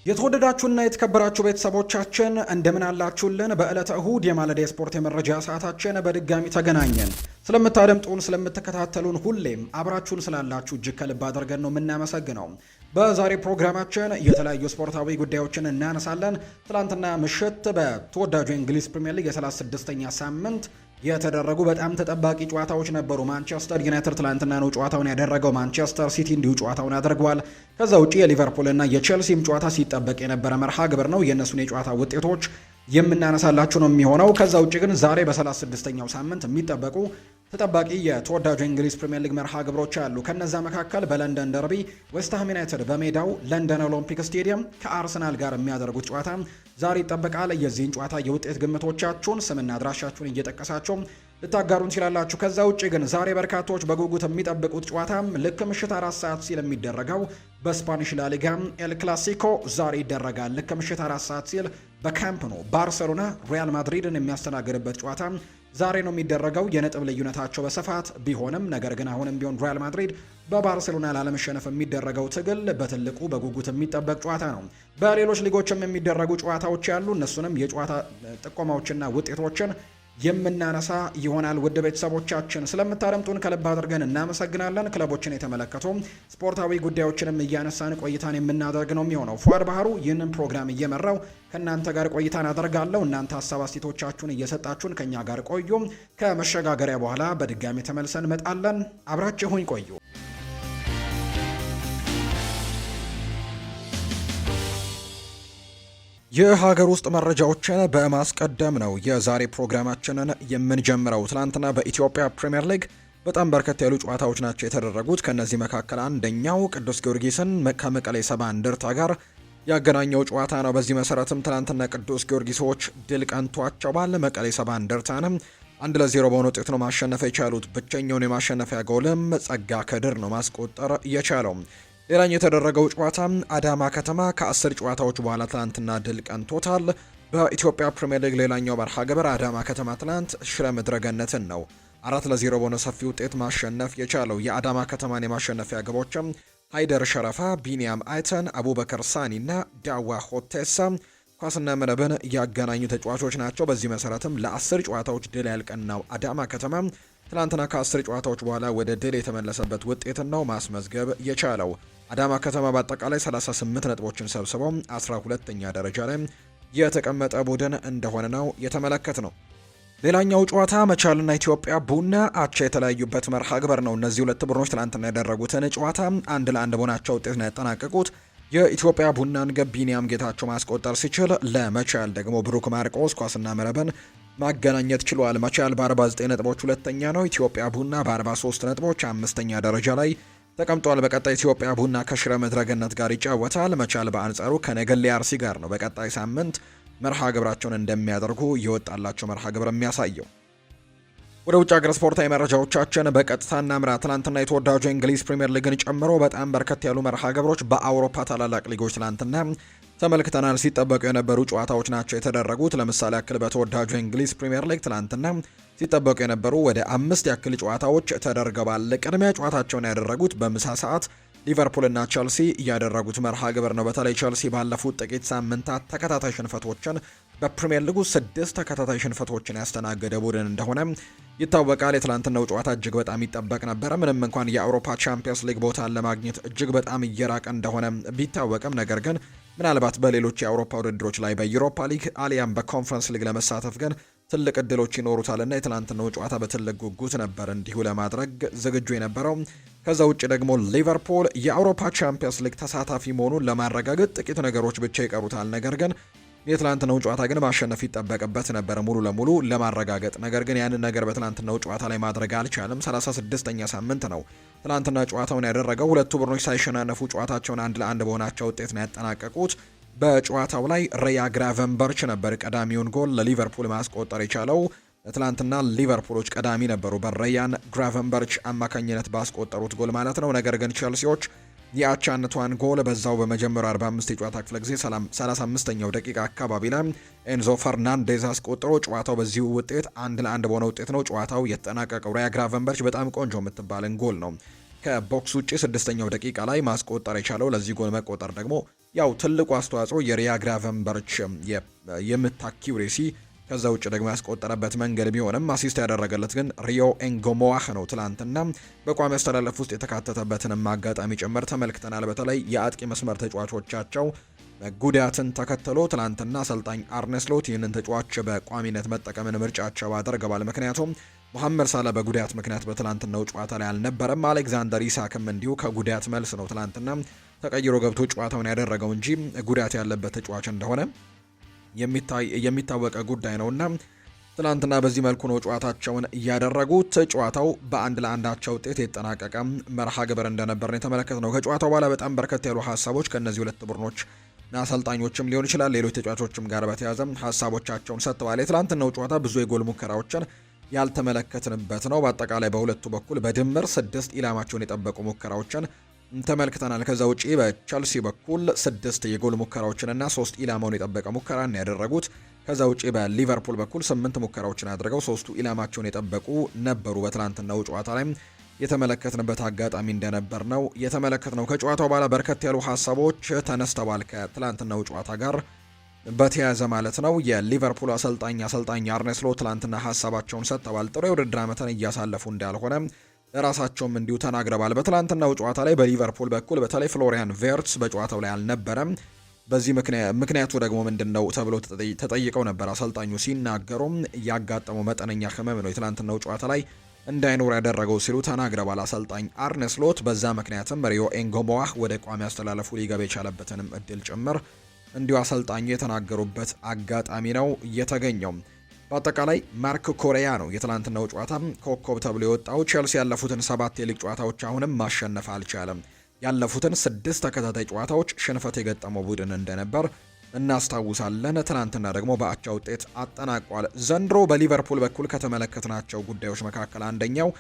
የተወደዳችሁና የተከበራችሁ ቤተሰቦቻችን እንደምን አላችሁልን? በዕለተ እሁድ የማለዳ ስፖርት የመረጃ ሰዓታችን በድጋሚ ተገናኘን። ስለምታደምጡን፣ ስለምትከታተሉን ሁሌም አብራችሁን ስላላችሁ እጅግ ከልብ አድርገን ነው የምናመሰግነው። በዛሬ ፕሮግራማችን የተለያዩ ስፖርታዊ ጉዳዮችን እናነሳለን። ትላንትና ምሽት በተወዳጁ የእንግሊዝ ፕሪምየር ሊግ የ36ኛ ሳምንት የተደረጉ በጣም ተጠባቂ ጨዋታዎች ነበሩ። ማንቸስተር ዩናይትድ ትላንትና ነው ጨዋታውን ያደረገው። ማንቸስተር ሲቲ እንዲሁ ጨዋታውን አድርጓል። ከዛ ውጪ የሊቨርፑልና የቼልሲም ጨዋታ ሲጠበቅ የነበረ መርሃ ግብር ነው። የእነሱን የጨዋታ ውጤቶች የምናነሳላችሁ ነው የሚሆነው። ከዛ ውጪ ግን ዛሬ በ36ኛው ሳምንት የሚጠበቁ ተጠባቂ የተወዳጁ የእንግሊዝ ፕሪምየር ሊግ መርሃ ግብሮች አሉ። ከነዛ መካከል በለንደን ደርቢ ዌስትሃም ዩናይትድ በሜዳው ለንደን ኦሎምፒክ ስቴዲየም ከአርሰናል ጋር የሚያደርጉት ጨዋታ ዛሬ ይጠበቃል። የዚህን ጨዋታ የውጤት ግምቶቻችሁን ስምና አድራሻችሁን እየጠቀሳችሁ ልታጋሩ እንችላላችሁ። ከዛ ውጭ ግን ዛሬ በርካቶች በጉጉት የሚጠብቁት ጨዋታ ልክ ምሽት 4 ሰዓት ሲል የሚደረገው በስፓኒሽ ላሊጋ ኤል ክላሲኮ ዛሬ ይደረጋል። ልክ ምሽት 4 ሰዓት ሲል በካምፕ ኖ ባርሴሎና ሪያል ማድሪድን የሚያስተናግድበት ጨዋታ ዛሬ ነው የሚደረገው። የነጥብ ልዩነታቸው በስፋት ቢሆንም ነገር ግን አሁንም ቢሆን ሪያል ማድሪድ በባርሴሎና ላለመሸነፍ የሚደረገው ትግል በትልቁ በጉጉት የሚጠበቅ ጨዋታ ነው። በሌሎች ሊጎችም የሚደረጉ ጨዋታዎች ያሉ፣ እነሱንም የጨዋታ ጥቆማዎችና ውጤቶችን የምናነሳ ይሆናል። ውድ ቤተሰቦቻችን ስለምታደምጡን ከልብ አድርገን እናመሰግናለን። ክለቦችን የተመለከቱ ስፖርታዊ ጉዳዮችንም እያነሳን ቆይታን የምናደርግ ነው የሚሆነው። ፏድ ባህሩ ይህንን ፕሮግራም እየመራው ከእናንተ ጋር ቆይታን አደርጋለሁ። እናንተ ሀሳብ አስተያየቶቻችሁን እየሰጣችሁን ከእኛ ጋር ቆዩ። ከመሸጋገሪያ በኋላ በድጋሚ ተመልሰን እንመጣለን። አብራችሁኝ ቆዩ። የሀገር ውስጥ መረጃዎችን በማስቀደም ነው የዛሬ ፕሮግራማችንን የምንጀምረው። ትናንትና በኢትዮጵያ ፕሪምየር ሊግ በጣም በርከት ያሉ ጨዋታዎች ናቸው የተደረጉት። ከነዚህ መካከል አንደኛው ቅዱስ ጊዮርጊስን ከመቀሌ ሰባ እንደርታ ጋር ያገናኘው ጨዋታ ነው። በዚህ መሰረትም ትናንትና ቅዱስ ጊዮርጊሶች ድል ቀንቷቸዋል። መቀሌ ሰባ እንደርታንም 1-0 በሆነ ውጤት ነው ማሸነፍ የቻሉት። ብቸኛውን የማሸነፊያ ጎልም ጸጋ ከድር ነው ማስቆጠር የቻለው። ሌላኛው የተደረገው ጨዋታ አዳማ ከተማ ከ10 ጨዋታዎች በኋላ ትናንትና ድል ቀንቶታል። በኢትዮጵያ ፕሪምየር ሊግ ሌላኛው መርሃ ግብር አዳማ ከተማ ትናንት ሽረ ምድረ ገነትን ነው 4-0 በሆነ ሰፊ ውጤት ማሸነፍ የቻለው። የአዳማ ከተማን የማሸነፊያ ግቦችም ሃይደር ሸረፋ፣ ቢኒያም አይተን፣ አቡበከር ሳኒ እና ዳዋ ሆቴሳ ኳስና መረብን ያገናኙ ተጫዋቾች ናቸው። በዚህ መሰረትም ለ10 ጨዋታዎች ድል ያልቀናው አዳማ ከተማ ትናንትና ከ10 ጨዋታዎች በኋላ ወደ ድል የተመለሰበት ውጤትን ነው ማስመዝገብ የቻለው። አዳማ ከተማ በአጠቃላይ 38 ነጥቦችን ሰብስበው 12ኛ ደረጃ ላይ የተቀመጠ ቡድን እንደሆነ ነው የተመለከት ነው። ሌላኛው ጨዋታ መቻልና ኢትዮጵያ ቡና አቻ የተለያዩበት መርሃ ግብር ነው። እነዚህ ሁለት ቡድኖች ትናንትና ያደረጉትን ጨዋታ 1-1 በሆናቸው ውጤት ነው ያጠናቀቁት። የኢትዮጵያ ቡናን ግብ ቢኒያም ጌታቸው ማስቆጠር ሲችል ለመቻል ደግሞ ብሩክ ማርቆስ ኳስና መረብን ማገናኘት ችሏል። መቻል በ49 ነጥቦች ሁለተኛ ነው። ኢትዮጵያ ቡና በ43 ነጥቦች አምስተኛ ደረጃ ላይ ተቀምጧል። በቀጣይ ኢትዮጵያ ቡና ከሽረ ምድረ ገነት ጋር ይጫወታል። መቻል በአንጻሩ ከነገሌ አርሲ ጋር ነው በቀጣይ ሳምንት መርሃ ግብራቸውን እንደሚያደርጉ የወጣላቸው መርሃ ግብር የሚያሳየው። ወደ ውጭ ሀገር ስፖርታዊ መረጃዎቻችን በቀጥታ እናምራ። ትናንትና የተወዳጁ የእንግሊዝ ፕሪምየር ሊግን ጨምሮ በጣም በርከት ያሉ መርሃ ግብሮች በአውሮፓ ታላላቅ ሊጎች ትናንትና ተመልክተናል። ሲጠበቁ የነበሩ ጨዋታዎች ናቸው የተደረጉት። ለምሳሌ ያክል በተወዳጁ የእንግሊዝ ፕሪምየር ሊግ ትናንትና ሲጠበቁ የነበሩ ወደ 5 ያክል ጨዋታዎች ተደርገዋል። ቅድሚያ ጨዋታቸውን ያደረጉት በምሳ ሰዓት ሊቨርፑልና ቸልሲ ያደረጉት መርሃ ግብር ነው። በተለይ ቸልሲ ባለፉት ጥቂት ሳምንታት ተከታታይ ሽንፈቶችን በፕሪምየር ሊጉ 6 ተከታታይ ሽንፈቶችን ያስተናገደ ቡድን እንደሆነ ይታወቃል። የትላንትናው ጨዋታ እጅግ በጣም ይጠበቅ ነበረ። ምንም እንኳን የአውሮፓ ቻምፒየንስ ሊግ ቦታን ለማግኘት እጅግ በጣም እየራቀ እንደሆነ ቢታወቅም ነገር ግን ምናልባት በሌሎች የአውሮፓ ውድድሮች ላይ በዩሮፓ ሊግ አሊያም በኮንፈረንስ ሊግ ለመሳተፍ ግን ትልቅ እድሎች ይኖሩታልና የትላንትናው ጨዋታ በትልቅ ጉጉት ነበር እንዲሁ ለማድረግ ዝግጁ የነበረው። ከዛ ውጭ ደግሞ ሊቨርፑል የአውሮፓ ቻምፒየንስ ሊግ ተሳታፊ መሆኑን ለማረጋገጥ ጥቂት ነገሮች ብቻ ይቀሩታል። ነገር ግን የትላንትናው ጨዋታ ግን ማሸነፍ ይጠበቅበት ነበር ሙሉ ለሙሉ ለማረጋገጥ። ነገር ግን ያንን ነገር በትላንትናው ጨዋታ ላይ ማድረግ አልቻለም። 36ኛ ሳምንት ነው ትላንትና ጨዋታውን ያደረገው። ሁለቱ ቡድኖች ሳይሸናነፉ ጨዋታቸውን 1-1 በሆናቸው ውጤት ነው ያጠናቀቁት። በጨዋታው ላይ ሪያ ግራቨንበርች ነበር ቀዳሚውን ጎል ለሊቨርፑል ማስቆጠር የቻለው። ትላንትና ሊቨርፑሎች ቀዳሚ ነበሩ በሪያን ግራቨንበርች አማካኝነት ባስቆጠሩት ጎል ማለት ነው። ነገር ግን ቼልሲዎች የአቻነቷን ጎል በዛው በመጀመሪያው 45 የጨዋታ ክፍለ ጊዜ 35ኛው ደቂቃ አካባቢ ላይ ኤንዞ ፈርናንዴዝ አስቆጥሮ ጨዋታው በዚሁ ውጤት 1-1 በሆነ ውጤት ነው ጨዋታው የተጠናቀቀው። ሪያ ግራቨንበርች በጣም ቆንጆ የምትባልን ጎል ነው ከቦክስ ውጪ 6ኛው ደቂቃ ላይ ማስቆጠር የቻለው። ለዚህ ጎል መቆጠር ደግሞ ያው ትልቁ አስተዋጽኦ የሪያ ግራቨንበርች የምት አኪውሬሲ ከዛ ውጭ ደግሞ ያስቆጠረበት መንገድ ቢሆንም አሲስት ያደረገለት ግን ሪዮ ኤንጎሞዋህ ነው። ትላንትና በቋሚ አስተላለፍ ውስጥ የተካተተበትንም አጋጣሚ ጭምር ተመልክተናል። በተለይ የአጥቂ መስመር ተጫዋቾቻቸው ጉዳትን ተከትሎ ትላንትና አሰልጣኝ አርነ ስሎት ይህንን ተጫዋች በቋሚነት መጠቀምን ምርጫቸው አድርገዋል። ምክንያቱም መሐመድ ሳላ በጉዳት ምክንያት በትላንትናው ጨዋታ ላይ አልነበረም። አሌክዛንደር ኢሳክም እንዲሁ ከጉዳት መልስ ነው ትላንትና ተቀይሮ ገብቶ ጨዋታውን ያደረገው እንጂ ጉዳት ያለበት ተጫዋች እንደሆነ የሚታወቀ ጉዳይ ነውና ትላንትና በዚህ መልኩ ነው ጨዋታቸውን እያደረጉት። ጨዋታው በ1-1 አቻ ውጤት የተጠናቀቀ መርሃ ግብር እንደነበር ነው የተመለከትነው። ከጨዋታው በኋላ በጣም በርከት ያሉ ሀሳቦች ከእነዚህ ሁለት ቡድኖች አሰልጣኞችም ሊሆን ይችላል ሌሎች ተጫዋቾችም ጋር በተያያዘ ሀሳቦቻቸውን ሰጥተዋል። የትላንትናው ጨዋታ ብዙ የጎል ሙከራዎችን ያልተመለከትንበት ነው። በአጠቃላይ በሁለቱ በኩል በድምር 6 ኢላማቸውን የጠበቁ ሙከራዎችን ተመልክተናል። ከዛ ውጪ በቸልሲ በኩል 6 የጎል ሙከራዎችንና 3 ኢላማውን የጠበቀ ሙከራን ያደረጉት። ከዛ ውጪ በሊቨርፑል በኩል 8 ሙከራዎችን አድርገው 3ቱ ኢላማቸውን የጠበቁ ነበሩ። በትላንትናው ጨዋታ ላይ የተመለከትንበት አጋጣሚ እንደነበር ነው የተመለከትነው። ከጨዋታው በኋላ በርከት ያሉ ሀሳቦች ተነስተዋል ከትላንትናው ጨዋታ ጋር በተያያዘ ማለት ነው። የሊቨርፑል አሰልጣኝ አርነ ስሎት ትላንትና ሀሳባቸውን ሰጥተዋል። ጥሩ የውድድር ዓመትን እያሳለፉ እንዳልሆነ ራሳቸውም እንዲሁ ተናግረዋል። በትላንትናው ጨዋታ ላይ በሊቨርፑል በኩል በተለይ ፍሎሪያን ቬርትስ በጨዋታው ላይ አልነበረም። በዚህ ምክንያቱ ደግሞ ምንድነው ተብሎ ተጠይቀው ነበር። አሰልጣኙ ሲናገሩም ያጋጠመው መጠነኛ ህመም ነው የትላንትናው ጨዋታ ላይ እንዳይኖር ያደረገው ሲሉ ተናግረዋል። አሰልጣኝ አርነ ስሎት በዛ ምክንያትም ሪዮ ኤንጎሞዋህ ወደ ቋሚ አስተላለፉ ሊገባ የቻለበትንም እድል ጭምር እንዲሁ አሰልጣኙ የተናገሩበት አጋጣሚ ነው የተገኘው። በአጠቃላይ ማርክ ኮሪያ ነው የትላንትናው ጨዋታ ኮከብ ተብሎ የወጣው። ቼልሲ ያለፉትን 7 የሊግ ጨዋታዎች አሁንም ማሸነፍ አልቻለም። ያለፉትን 6 ተከታታይ ጨዋታዎች ሽንፈት የገጠመው ቡድን እንደነበር እናስታውሳለን። ትናንትና ደግሞ በአቻ ውጤት አጠናቋል። ዘንድሮ በሊቨርፑል በኩል ከተመለከትናቸው ጉዳዮች መካከል አንደኛው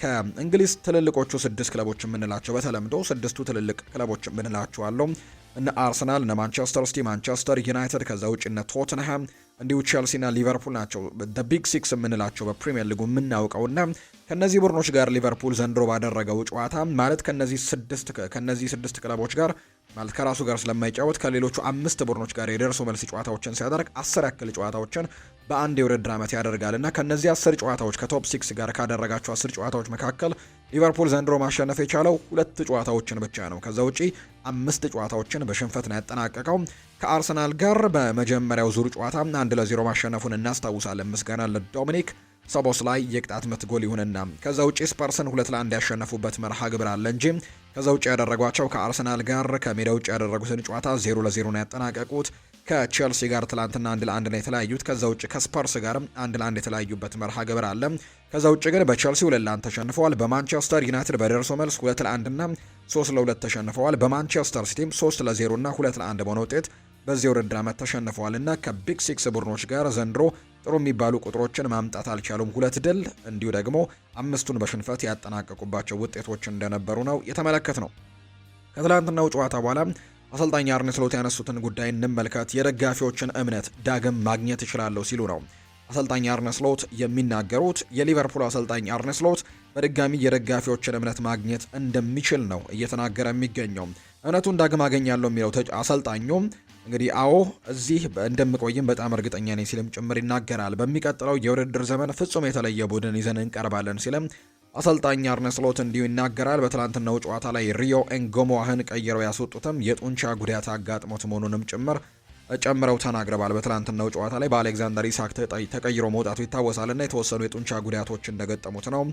ከእንግሊዝ ትልልቆቹ 6 ክለቦች የምንላቸው በተለምዶ 6ቱ ትልልቅ ክለቦች የምንላቸው አለው እነ አርሰናል፣ እነ ማንቸስተር ሲቲ፣ ማንቸስተር ዩናይትድ፣ ከዛ ውጭ እነ ቶተንሃም እንዲሁ ቼልሲ እና ሊቨርፑል ናቸው ቢግ ሲክስ የምንላቸው በፕሪሚየር ሊጉ የምናውቀውና ከነዚህ ቡድኖች ጋር ሊቨርፑል ዘንድሮ ባደረገው ጨዋታ ማለት ከነዚህ 6 ክለቦች ጋር ማለት ከራሱ ጋር ስለማይጫወት ከሌሎቹ 5 ቡድኖች ጋር የደርሶ መልስ ጨዋታዎችን ሲያደርግ 10 ያክል ጨዋታዎችን በአንድ የውድድር ዓመት ያደርጋልና ከነዚህ 10 ጨዋታዎች ከቶፕ 6 ጋር ካደረጋቸው 10 ጨዋታዎች መካከል ሊቨርፑል ዘንድሮ ማሸነፍ የቻለው 2 ጨዋታዎችን ብቻ ነው። ከዛ ውጪ 5 ጨዋታዎችን በሽንፈት ነው ያጠናቀቀው። ከአርሰናል ጋር በመጀመሪያው ዙር ጨዋታ 1-0 ማሸነፉን እናስታውሳለን። ምስጋና ለዶሚኒክ ሰቦስ ላይ የቅጣት ምት ጎል ይሁንና ከዛ ውጪ ስፐርስን 2-1 ያሸነፉበት መርሃ ግብር አለ እንጂ ከዛ ውጪ ያደረጓቸው ከአርሰናል ጋር ከሜዳ ውጪ ያደረጉትን ጨዋታ 0-0 ነው ያጠናቀቁት። ከቼልሲ ጋር ትላንትና 1-1 ነው የተለያዩት። ከዛ ውጪ ከስፐርስ ጋር 1-1 የተለያዩበት መርሃ ግብር አለ። ከዛ ውጪ ግን በቼልሲ 2-1 ተሸንፈዋል። በማንቸስተር ዩናይትድ በደርሶ መልስ 2-1 እና 3-2 ተሸንፈዋል። በማንቸስተር ሲቲም 3-0 እና 2-1 በሆነ ውጤት በዚህ ውድድር ዓመት ተሸንፈዋል እና ከቢግ ሲክስ ቡድኖች ጋር ዘንድሮ ጥሩ የሚባሉ ቁጥሮችን ማምጣት አልቻሉም። 2 ድል እንዲሁ ደግሞ 5ቱን በሽንፈት ያጠናቀቁባቸው ውጤቶች እንደነበሩ ነው የተመለከት ነው። ከትላንትናው ጨዋታ በኋላ አሰልጣኝ አርነ ስሎት ያነሱትን ጉዳይ እንመልከት። የደጋፊዎችን እምነት ዳግም ማግኘት እችላለሁ ሲሉ ነው አሰልጣኝ አርነ ስሎት የሚናገሩት። የሊቨርፑል አሰልጣኝ አርነ ስሎት በድጋሚ የደጋፊዎችን እምነት ማግኘት እንደሚችል ነው እየተናገረ የሚገኘው። እውነቱን ዳግም አገኛለሁ የሚለው አሰልጣኙ እንግዲህ አዎ እዚህ እንደምቆይም በጣም እርግጠኛ ነኝ ሲልም ጭምር ይናገራል። በሚቀጥለው የውድድር ዘመን ፍጹም የተለየ ቡድን ይዘን እንቀርባለን ሲልም አሰልጣኝ አርነ ስሎት እንዲሁ ይናገራል። በትላንትናው ጨዋታ ላይ ሪዮ ኤንጎሞዋህን ቀይረው ያስወጡትም የጡንቻ ጉዳት አጋጥሞት መሆኑንም ጨምረው ተናግረዋል። በትላንትናው ጨዋታ ላይ በአሌክዛንደር ኢሳክ ተቀይሮ መውጣቱ ይታወሳልና የተወሰኑ የጡንቻ ጉዳቶች እንደገጠሙት ነው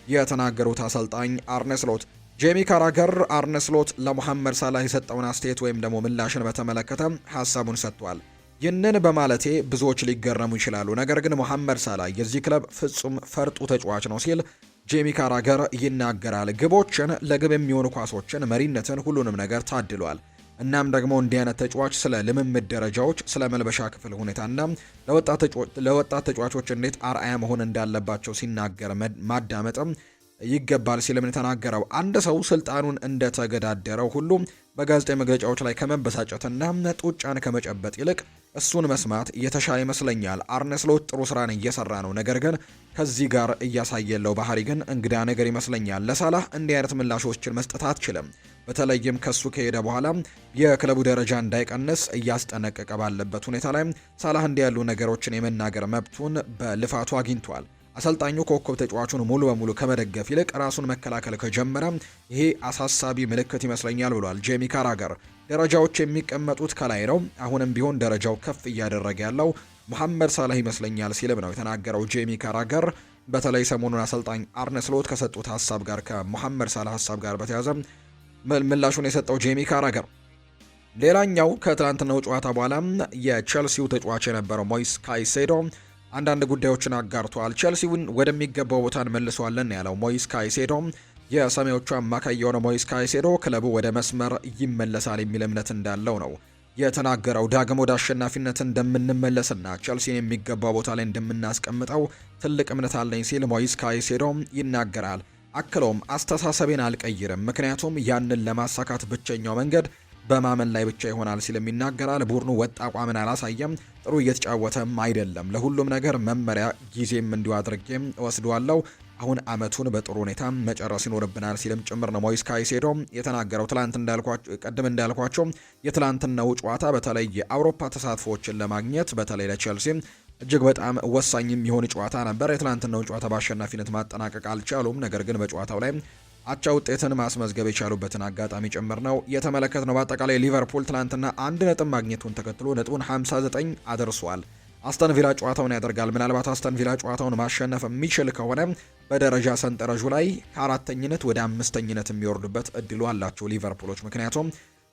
የተናገሩት አሰልጣኝ አርነ ስሎት። ጄሚ ካራገር አርነ ስሎት ለሙሐመድ ሳላህ የሰጠውን አስተያየት ወይም ደግሞ ምላሽን በተመለከተ ሀሳቡን ሰጥቷል። ይህንን በማለቴ ብዙዎች ሊገረሙ ይችላሉ፣ ነገር ግን ሙሐመድ ሳላህ የዚህ ክለብ ፍጹም ፈርጡ ተጫዋች ነው ሲል ጄሚ ካራገር ይናገራል። ግቦችን፣ ለግብ የሚሆኑ ኳሶችን፣ መሪነትን፣ ሁሉንም ነገር ታድሏል። እናም ደግሞ እንዲህ አይነት ተጫዋች ስለ ልምምድ ደረጃዎች፣ ስለ መልበሻ ክፍል ሁኔታና ለወጣት ተጫዋቾች እንዴት አርአያ መሆን እንዳለባቸው ሲናገር ማዳመጥም ይገባል ሲልም የተናገረው። አንድ ሰው ስልጣኑን እንደተገዳደረው ሁሉ በጋዜጣዊ መግለጫዎች ላይ ከመበሳጨትና ጡጫን ከመጨበጥ ይልቅ እሱን መስማት የተሻለ ይመስለኛል። አርነ ስሎት ጥሩ ስራን እየሰራ ነው፣ ነገር ግን ከዚህ ጋር እያሳየለው ባህሪ ግን እንግዳ ነገር ይመስለኛል። ለሳላህ እንዲህ አይነት ምላሾችን መስጠት አትችልም። በተለይም ከሱ ከሄደ በኋላ የክለቡ ደረጃ እንዳይቀንስ እያስጠነቀቀ ባለበት ሁኔታ ላይ ሳላህ እንዲህ ያሉ ነገሮችን የመናገር መብቱን በልፋቱ አግኝቷል። አሰልጣኙ ኮከብ ተጫዋቹን ሙሉ በሙሉ ከመደገፍ ይልቅ ራሱን መከላከል ከጀመረ ይሄ አሳሳቢ ምልክት ይመስለኛል ብሏል ጄሚ ካራገር። ደረጃዎች የሚቀመጡት ከላይ ነው። አሁንም ቢሆን ደረጃው ከፍ እያደረገ ያለው መሐመድ ሳላህ ይመስለኛል ሲልም ነው የተናገረው ጄሚ ካራገር። በተለይ ሰሞኑን አሰልጣኝ አርነ ስሎት ከሰጡት ሀሳብ ጋር ከመሐመድ ሳላህ ሀሳብ ጋር በተያያዘ ምላሹን የሰጠው ጄሚ ካራገር። ሌላኛው ከትላንትናው ጨዋታ በኋላ የቼልሲው ተጫዋች የነበረው ሞይስ ካይሴዶ አንዳንድ ጉዳዮችን አጋርቷል። ቼልሲውን ወደሚገባው ቦታ እንመልሰዋለን ያለው ሞይስ ካይሴዶ የሰሜዎቹ አማካይ የሆነ ሞይስ ካይሴዶ ክለቡ ወደ መስመር ይመለሳል የሚል እምነት እንዳለው ነው የተናገረው። ዳግም ወደ አሸናፊነት እንደምንመለስና ቼልሲን የሚገባው ቦታ ላይ እንደምናስቀምጠው ትልቅ እምነት አለኝ ሲል ሞይስ ካይሴዶ ይናገራል። አክሎም አስተሳሰቤን አልቀይርም፣ ምክንያቱም ያንን ለማሳካት ብቸኛው መንገድ በማመን ላይ ብቻ ይሆናል ሲልም ይናገራል። ቡድኑ ወጥ አቋምን አላሳየም፣ ጥሩ እየተጫወተም አይደለም። ለሁሉም ነገር መመሪያ ጊዜም እንዲሁ አድርጌም እወስደዋለሁ። አሁን አመቱን በጥሩ ሁኔታ መጨረስ ይኖርብናል ሲልም ጭምር ነው ሞይስ ካይሴዶ የተናገረው። ቀደም እንዳልኳቸው የትላንትናው ጨዋታ በተለይ የአውሮፓ ተሳትፎዎችን ለማግኘት በተለይ ለቼልሲ እጅግ በጣም ወሳኝ የሚሆን ጨዋታ ነበር። የትላንትናውን ጨዋታ በአሸናፊነት ማጠናቀቅ አልቻሉም። ነገር ግን በጨዋታው ላይ አቻ ውጤትን ማስመዝገብ የቻሉበትን አጋጣሚ ጭምር ነው የተመለከትነው። በአጠቃላይ ሊቨርፑል ትላንትና 1 ነጥብ ማግኘቱን ተከትሎ ነጥቡን 59 አድርሷል። አስተን ቪላ ጨዋታውን ያደርጋል። ምናልባት አስተን ቪላ ጨዋታውን ማሸነፍ የሚችል ከሆነ በደረጃ ሰንጠረዡ ላይ ከአራተኝነት ወደ አምስተኝነት የሚወርዱበት እድሉ አላቸው ሊቨርፑሎች። ምክንያቱም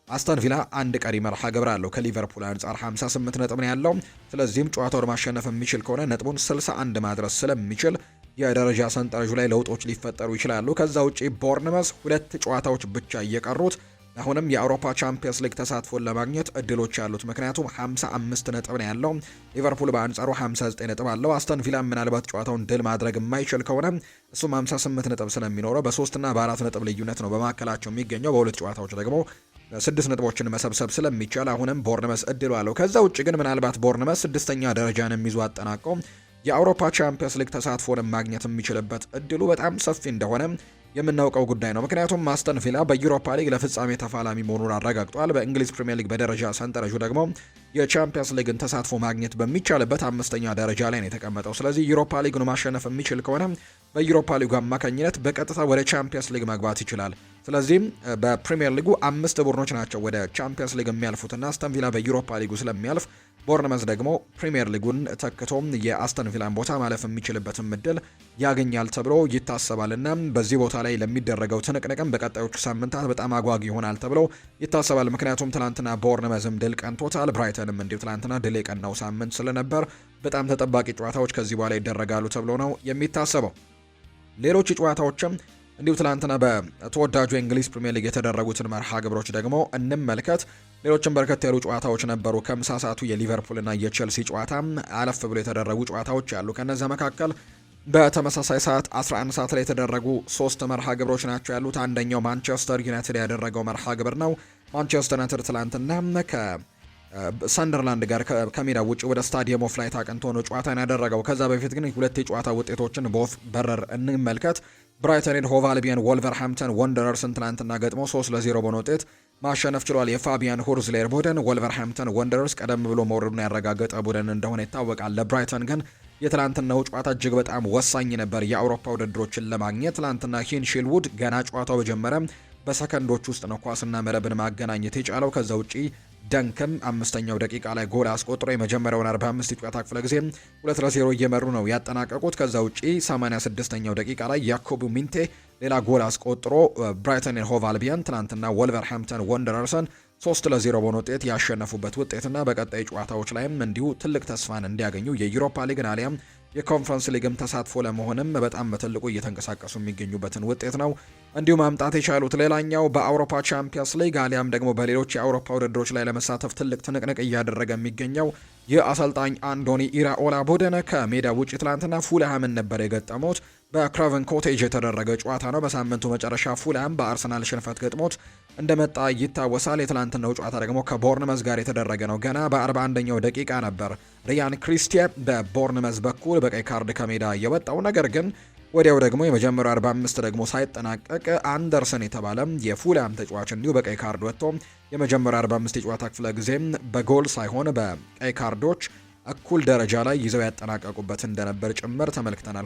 አስተን ቪላ አንድ ቀሪ መርሃ ግብር አለው ከሊቨርፑል አንጻር 58 ነጥብ ነው ያለው። ስለዚህም ጨዋታውን ማሸነፍ የሚችል ከሆነ ነጥቡን 61 ማድረስ ስለሚችል የደረጃ ሰንጠረዡ ላይ ለውጦች ሊፈጠሩ ይችላሉ። ከዛ ውጪ ቦርንመስ 2 ጨዋታዎች ብቻ እየቀሩት አሁንም የአውሮፓ ቻምፒየንስ ሊግ ተሳትፎን ለማግኘት እድሎች ያሉት፣ ምክንያቱም 55 ነጥብ ነው ያለው። ሊቨርፑል በአንጻሩ 59 ነጥብ አለው። አስተን ቪላ ምናልባት ጨዋታውን ድል ማድረግ የማይችል ከሆነ እሱም 58 ነጥብ ስለሚኖረው በ3 እና በ4 ነጥብ ልዩነት ነው በመካከላቸው የሚገኘው። በሁለት ጨዋታዎች ደግሞ 6 ነጥቦችን መሰብሰብ ስለሚቻል አሁንም ቦርንመስ እድሉ አለው። ከዛ ውጪ ግን ምናልባት ቦርንመስ 6ኛ ደረጃን ይዞ አጠናቀው የአውሮፓ ቻምፒየንስ ሊግ ተሳትፎን ማግኘት የሚችልበት እድሉ በጣም ሰፊ እንደሆነ የምናውቀው ጉዳይ ነው። ምክንያቱም አስተን ቪላ በዩሮፓ ሊግ ለፍጻሜ ተፋላሚ መሆኑን አረጋግጧል። በእንግሊዝ ፕሪሚየር ሊግ በደረጃ ሰንጠረዡ ደግሞ የቻምፒየንስ ሊግን ተሳትፎ ማግኘት በሚቻልበት 5ኛ ደረጃ ላይ ነው የተቀመጠው። ስለዚህ ዩሮፓ ሊግን ማሸነፍ የሚችል ከሆነ በዩሮፓ ሊጉ አማካኝነት በቀጥታ ወደ ቻምፒየንስ ሊግ መግባት ይችላል። ስለዚህም በፕሪሚየር ሊጉ 5 ቡድኖች ናቸው ወደ ቻምፒየንስ ሊግ የሚያልፉትና አስተን ቪላ በዩሮፓ ሊጉ ስለሚያልፍ ቦርንመዝ ደግሞ ፕሪሚየር ሊጉን ተክቶም የአስተን ቪላን ቦታ ማለፍ የሚችልበትን እድል ያገኛል ተብሎ ይታሰባልና በዚህ ቦታ ላይ ለሚደረገው ትንቅንቅም በቀጣዮቹ ሳምንታት በጣም አጓጊ ይሆናል ተብሎ ይታሰባል። ምክንያቱም ትናንትና ቦርንመዝም ድል ቀንቶታል፣ ብራይተንም እንዲሁ ትናንትና ድል የቀናው ሳምንት ስለነበር በጣም ተጠባቂ ጨዋታዎች ከዚህ በኋላ ይደረጋሉ ተብሎ ነው የሚታሰበው። ሌሎች ጨዋታዎችም እንዲሁ ትላንትና በተወዳጁ የእንግሊዝ ፕሪሚየር ሊግ የተደረጉትን መርሃ ግብሮች ደግሞ እንመልከት። ሌሎችም በርከት ያሉ ጨዋታዎች ነበሩ። ከምሳ ሰዓቱ የሊቨርፑልና የቼልሲ ጨዋታ አለፍ ብሎ የተደረጉ ጨዋታዎች አሉ። ከነዛ መካከል በተመሳሳይ ሰዓት 11 ሰዓት ላይ የተደረጉ 3 መርሃ ግብሮች ናቸው ያሉት። አንደኛው ማንቸስተር ዩናይትድ ያደረገው መርሃ ግብር ነው። ማንቸስተር ዩናይትድ ትላንትና ሰንደርላንድ ጋር ከሜዳ ውጭ ወደ ስታዲየም ኦፍ ላይት አቅንቶ ነው ጨዋታን ያደረገው። ከዛ በፊት ግን ሁለት የጨዋታ ውጤቶችን በወፍ በረር እንመልከት። ብራይተን ኤንድ ሆቭ አልቢዮን ወልቨርሃምፕተን ወንደረርስን ትናንትና ገጥሞ 3-0 በሆነ ውጤት ማሸነፍ ችሏል። የፋቢያን ሁርዝሌር ቡድን ወልቨርሃምፕተን ወንደረርስ ቀደም ብሎ መውረዱን ያረጋገጠ ቡድን እንደሆነ ይታወቃል። ለብራይተን ግን የትላንትናው ጨዋታ እጅግ በጣም ወሳኝ ነበር የአውሮፓ ውድድሮችን ለማግኘት። ትላንትና ሂንሺልውድ ገና ጨዋታው በጀመረ በሰከንዶች ውስጥ ነው ኳስና መረብን ማገናኘት የቻለው። ከዛ ውጪ ደንክም 5ኛው ደቂቃ ላይ ጎል አስቆጥሮ የመጀመሪያውን 45 የጨዋታ ክፍለ ጊዜ 2-0 እየመሩ ነው ያጠናቀቁት። ከዛ ውጪ 86ኛው ደቂቃ ላይ ያኮቡ ሚንቴ ሌላ ጎል አስቆጥሮ ብራይተን ኤንድ ሆቭ አልቢዮን ትናንትና ወልቨርሃምፕተን ወንደረርስን 3-0 በሆነ ውጤት ያሸነፉበት ውጤትና በቀጣይ ጨዋታዎች ላይም እንዲሁ ትልቅ ተስፋን እንዲያገኙ የዩሮፓ ሊግን አሊያም የኮንፈረንስ ሊግም ተሳትፎ ለመሆንም በጣም በትልቁ እየተንቀሳቀሱ የሚገኙበትን ውጤት ነው እንዲሁ ማምጣት የቻሉት። ሌላኛው በአውሮፓ ቻምፒየንስ ሊግ አሊያም ደግሞ በሌሎች የአውሮፓ ውድድሮች ላይ ለመሳተፍ ትልቅ ትንቅንቅ እያደረገ የሚገኘው የአሰልጣኝ አንዶኒ ኢራኦላ ቡድን ከሜዳ ውጭ ትላንትና ፉልሃምን ነበር የገጠሙት። በክራቨን ኮቴጅ የተደረገ ጨዋታ ነው። በሳምንቱ መጨረሻ ፉልሃም በአርሰናል ሽንፈት ገጥሞት እንደመጣ ይታወሳል። የትላንትናው ጨዋታ ደግሞ ከቦርንመዝ ጋር የተደረገ ነው። ገና በ41ኛው ደቂቃ ነበር ሪያን ክሪስቲያ በቦርንመዝ በኩል በቀይ ካርድ ከሜዳ የወጣው። ነገር ግን ወዲያው ደግሞ የመጀመሪያው 45 ደግሞ ሳይጠናቀቅ አንደርሰን የተባለ የፉላም ተጫዋች እንዲሁ በቀይ ካርድ ወጥቶ የመጀመሪያው 45 የጨዋታ ክፍለ ጊዜም በጎል ሳይሆን በቀይ ካርዶች እኩል ደረጃ ላይ ይዘው ያጠናቀቁበት እንደነበር ጭምር ተመልክተናል።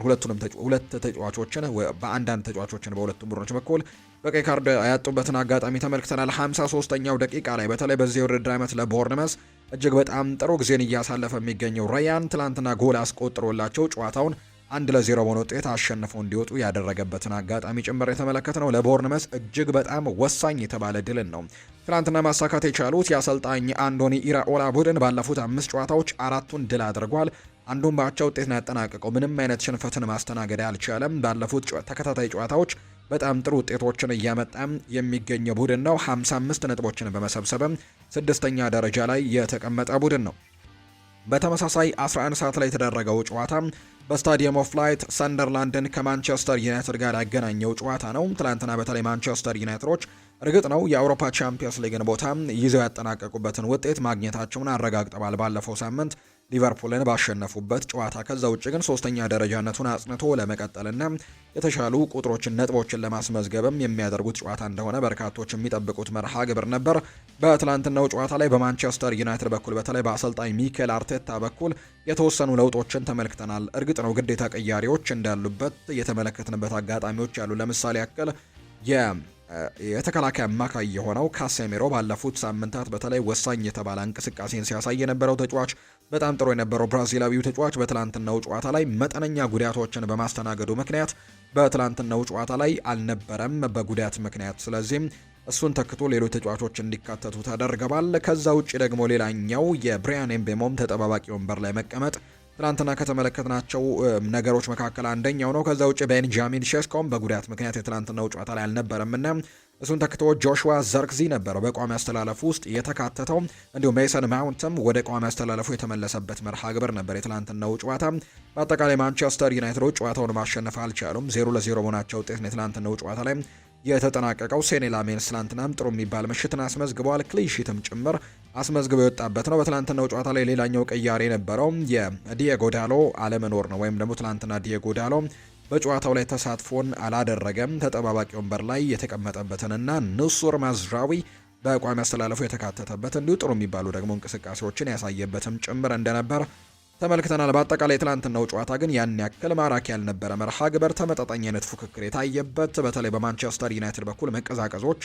ሁለት ተጫዋቾችን በአንዳንድ ተጫዋቾችን በሁለቱም ቡድኖች በኩል በቀይ ካርድ ያጡበትን አጋጣሚ ተመልክተናል። 53ኛው ደቂቃ ላይ በተለይ በዚህ የውድድር ዓመት ለቦርንመስ እጅግ በጣም ጥሩ ጊዜን እያሳለፈ የሚገኘው ራያን ትላንትና ጎል አስቆጥሮላቸው ጨዋታውን 1-0 በሆነ ውጤት አሸንፈው እንዲወጡ ያደረገበትን አጋጣሚ ጭምር የተመለከትነው ለቦርንመስ እጅግ በጣም ወሳኝ የተባለ ድልን ነው ትናንትና ማሳካት የቻሉት። የአሰልጣኝ አንዶኒ ኢራኦላ ቡድን ባለፉት 5 ጨዋታዎች 4ቱን ድል አድርጓል። አንዱን በአቻ ውጤት ነው ያጠናቀቀው። ምንም አይነት ሽንፈትን ማስተናገድ አልቻለም። ባለፉት ተከታታይ ጨዋታዎች በጣም ጥሩ ውጤቶችን እያመጣ የሚገኝ ቡድን ነው። 55 ነጥቦችን በመሰብሰብም 6ኛ ደረጃ ላይ የተቀመጠ ቡድን ነው። በተመሳሳይ 11 ሰዓት ላይ የተደረገው ጨዋታ በስታዲየም ኦፍ ላይት ሰንደርላንድን ከማንቸስተር ዩናይትድ ጋር ያገናኘው ጨዋታ ነው። ትላንትና በተለይ ማንቸስተር ዩናይትዶች እርግጥ ነው የአውሮፓ ቻምፒየንስ ሊግን ቦታ ይዘው ያጠናቀቁበትን ውጤት ማግኘታቸውን አረጋግጠዋል ባለፈው ሳምንት ሊቨርፑልን ባሸነፉበት ጨዋታ። ከዛ ውጭ ግን 3ኛ ደረጃነቱን አጽንቶ ለመቀጠልና የተሻሉ ቁጥሮችን ነጥቦችን ለማስመዝገብም የሚያደርጉት ጨዋታ እንደሆነ በርካቶች የሚጠብቁት መርሃ ግብር ነበር። በትላንትናው ጨዋታ ላይ በማንቸስተር ዩናይትድ በኩል በተለይ በአሰልጣኝ ሚኬል አርቴታ በኩል የተወሰኑ ለውጦችን ተመልክተናል። እርግጥ ነው ግዴታ ቀያሪዎች እንዳሉበት የተመለከትንበት አጋጣሚዎች ያሉ። ለምሳሌ ያክል የተከላካይ አማካይ የሆነው ካሴሜሮ ባለፉት ሳምንታት በተለይ ወሳኝ የተባለ እንቅስቃሴን ሲያሳይ የነበረው ተጫዋች በጣም ጥሩ የነበረው ብራዚላዊው ተጫዋች በትላንትናው ጨዋታ ላይ መጠነኛ ጉዳቶችን በማስተናገዱ ምክንያት በትላንትናው ጨዋታ ላይ አልነበረም በጉዳት ምክንያት። ስለዚህም እሱን ተክቶ ሌሎች ተጫዋቾች እንዲካተቱ ተደርገዋል። ከዛ ውጪ ደግሞ ሌላኛው የብሪያን ኤምቤሞም ተጠባባቂ ወንበር ላይ መቀመጥ ትናንትና ከተመለከትናቸው ነገሮች መካከል አንደኛው ነው። ከዛ ውጭ ቤንጃሚን ሼስኮም በጉዳት ምክንያት የትናንትናው ጨዋታ ላይ አልነበረምና እሱን ተክቶ ጆሹዋ ዘርክዚ ነበር በቋሚ አስተላለፉ ውስጥ የተካተተው። እንዲሁም ሜሰን ማውንትም ወደ ቋሚ አስተላለፉ የተመለሰበት መርሃ ግብር ነበር የትናንትናው ጨዋታ። በአጠቃላይ ማንቸስተር ዩናይትዶች ጨዋታውን ማሸነፍ አልቻሉም። 0-0 በሆናቸው ውጤት ነው የትናንትናው ጨዋታ ላይ የተጠናቀቀው። ሴኔ ላሜንስ ትላንትናም ጥሩ የሚባል ምሽትን አስመዝግበዋል። ክሊንሺትም ጭምር አስመዝግበው የወጣበት ነው። በትላንትናው ጨዋታ ላይ ሌላኛው ቀያሪ የነበረው የዲየጎ ዳሎ አለመኖር ነው። ወይም ደግሞ ትላንትና ዲየጎ ዳሎ በጨዋታው ላይ ተሳትፎን አላደረገም። ተጠባባቂ ወንበር ላይ የተቀመጠበትንና ንሱር ማዝራዊ በቋሚ አስተላለፉ የተካተተበት እንዲሁ ጥሩ የሚባሉ ደግሞ እንቅስቃሴዎችን ያሳየበትም ጭምር እንደነበር ተመልክተናል። በአጠቃላይ ትላንትናው ጨዋታ ግን ያን ያክል ማራኪ ያልነበረ መርሃ ግብር፣ ተመጣጣኝ አይነት ፉክክር የታየበት በተለይ በማንቸስተር ዩናይትድ በኩል መቀዛቀዞች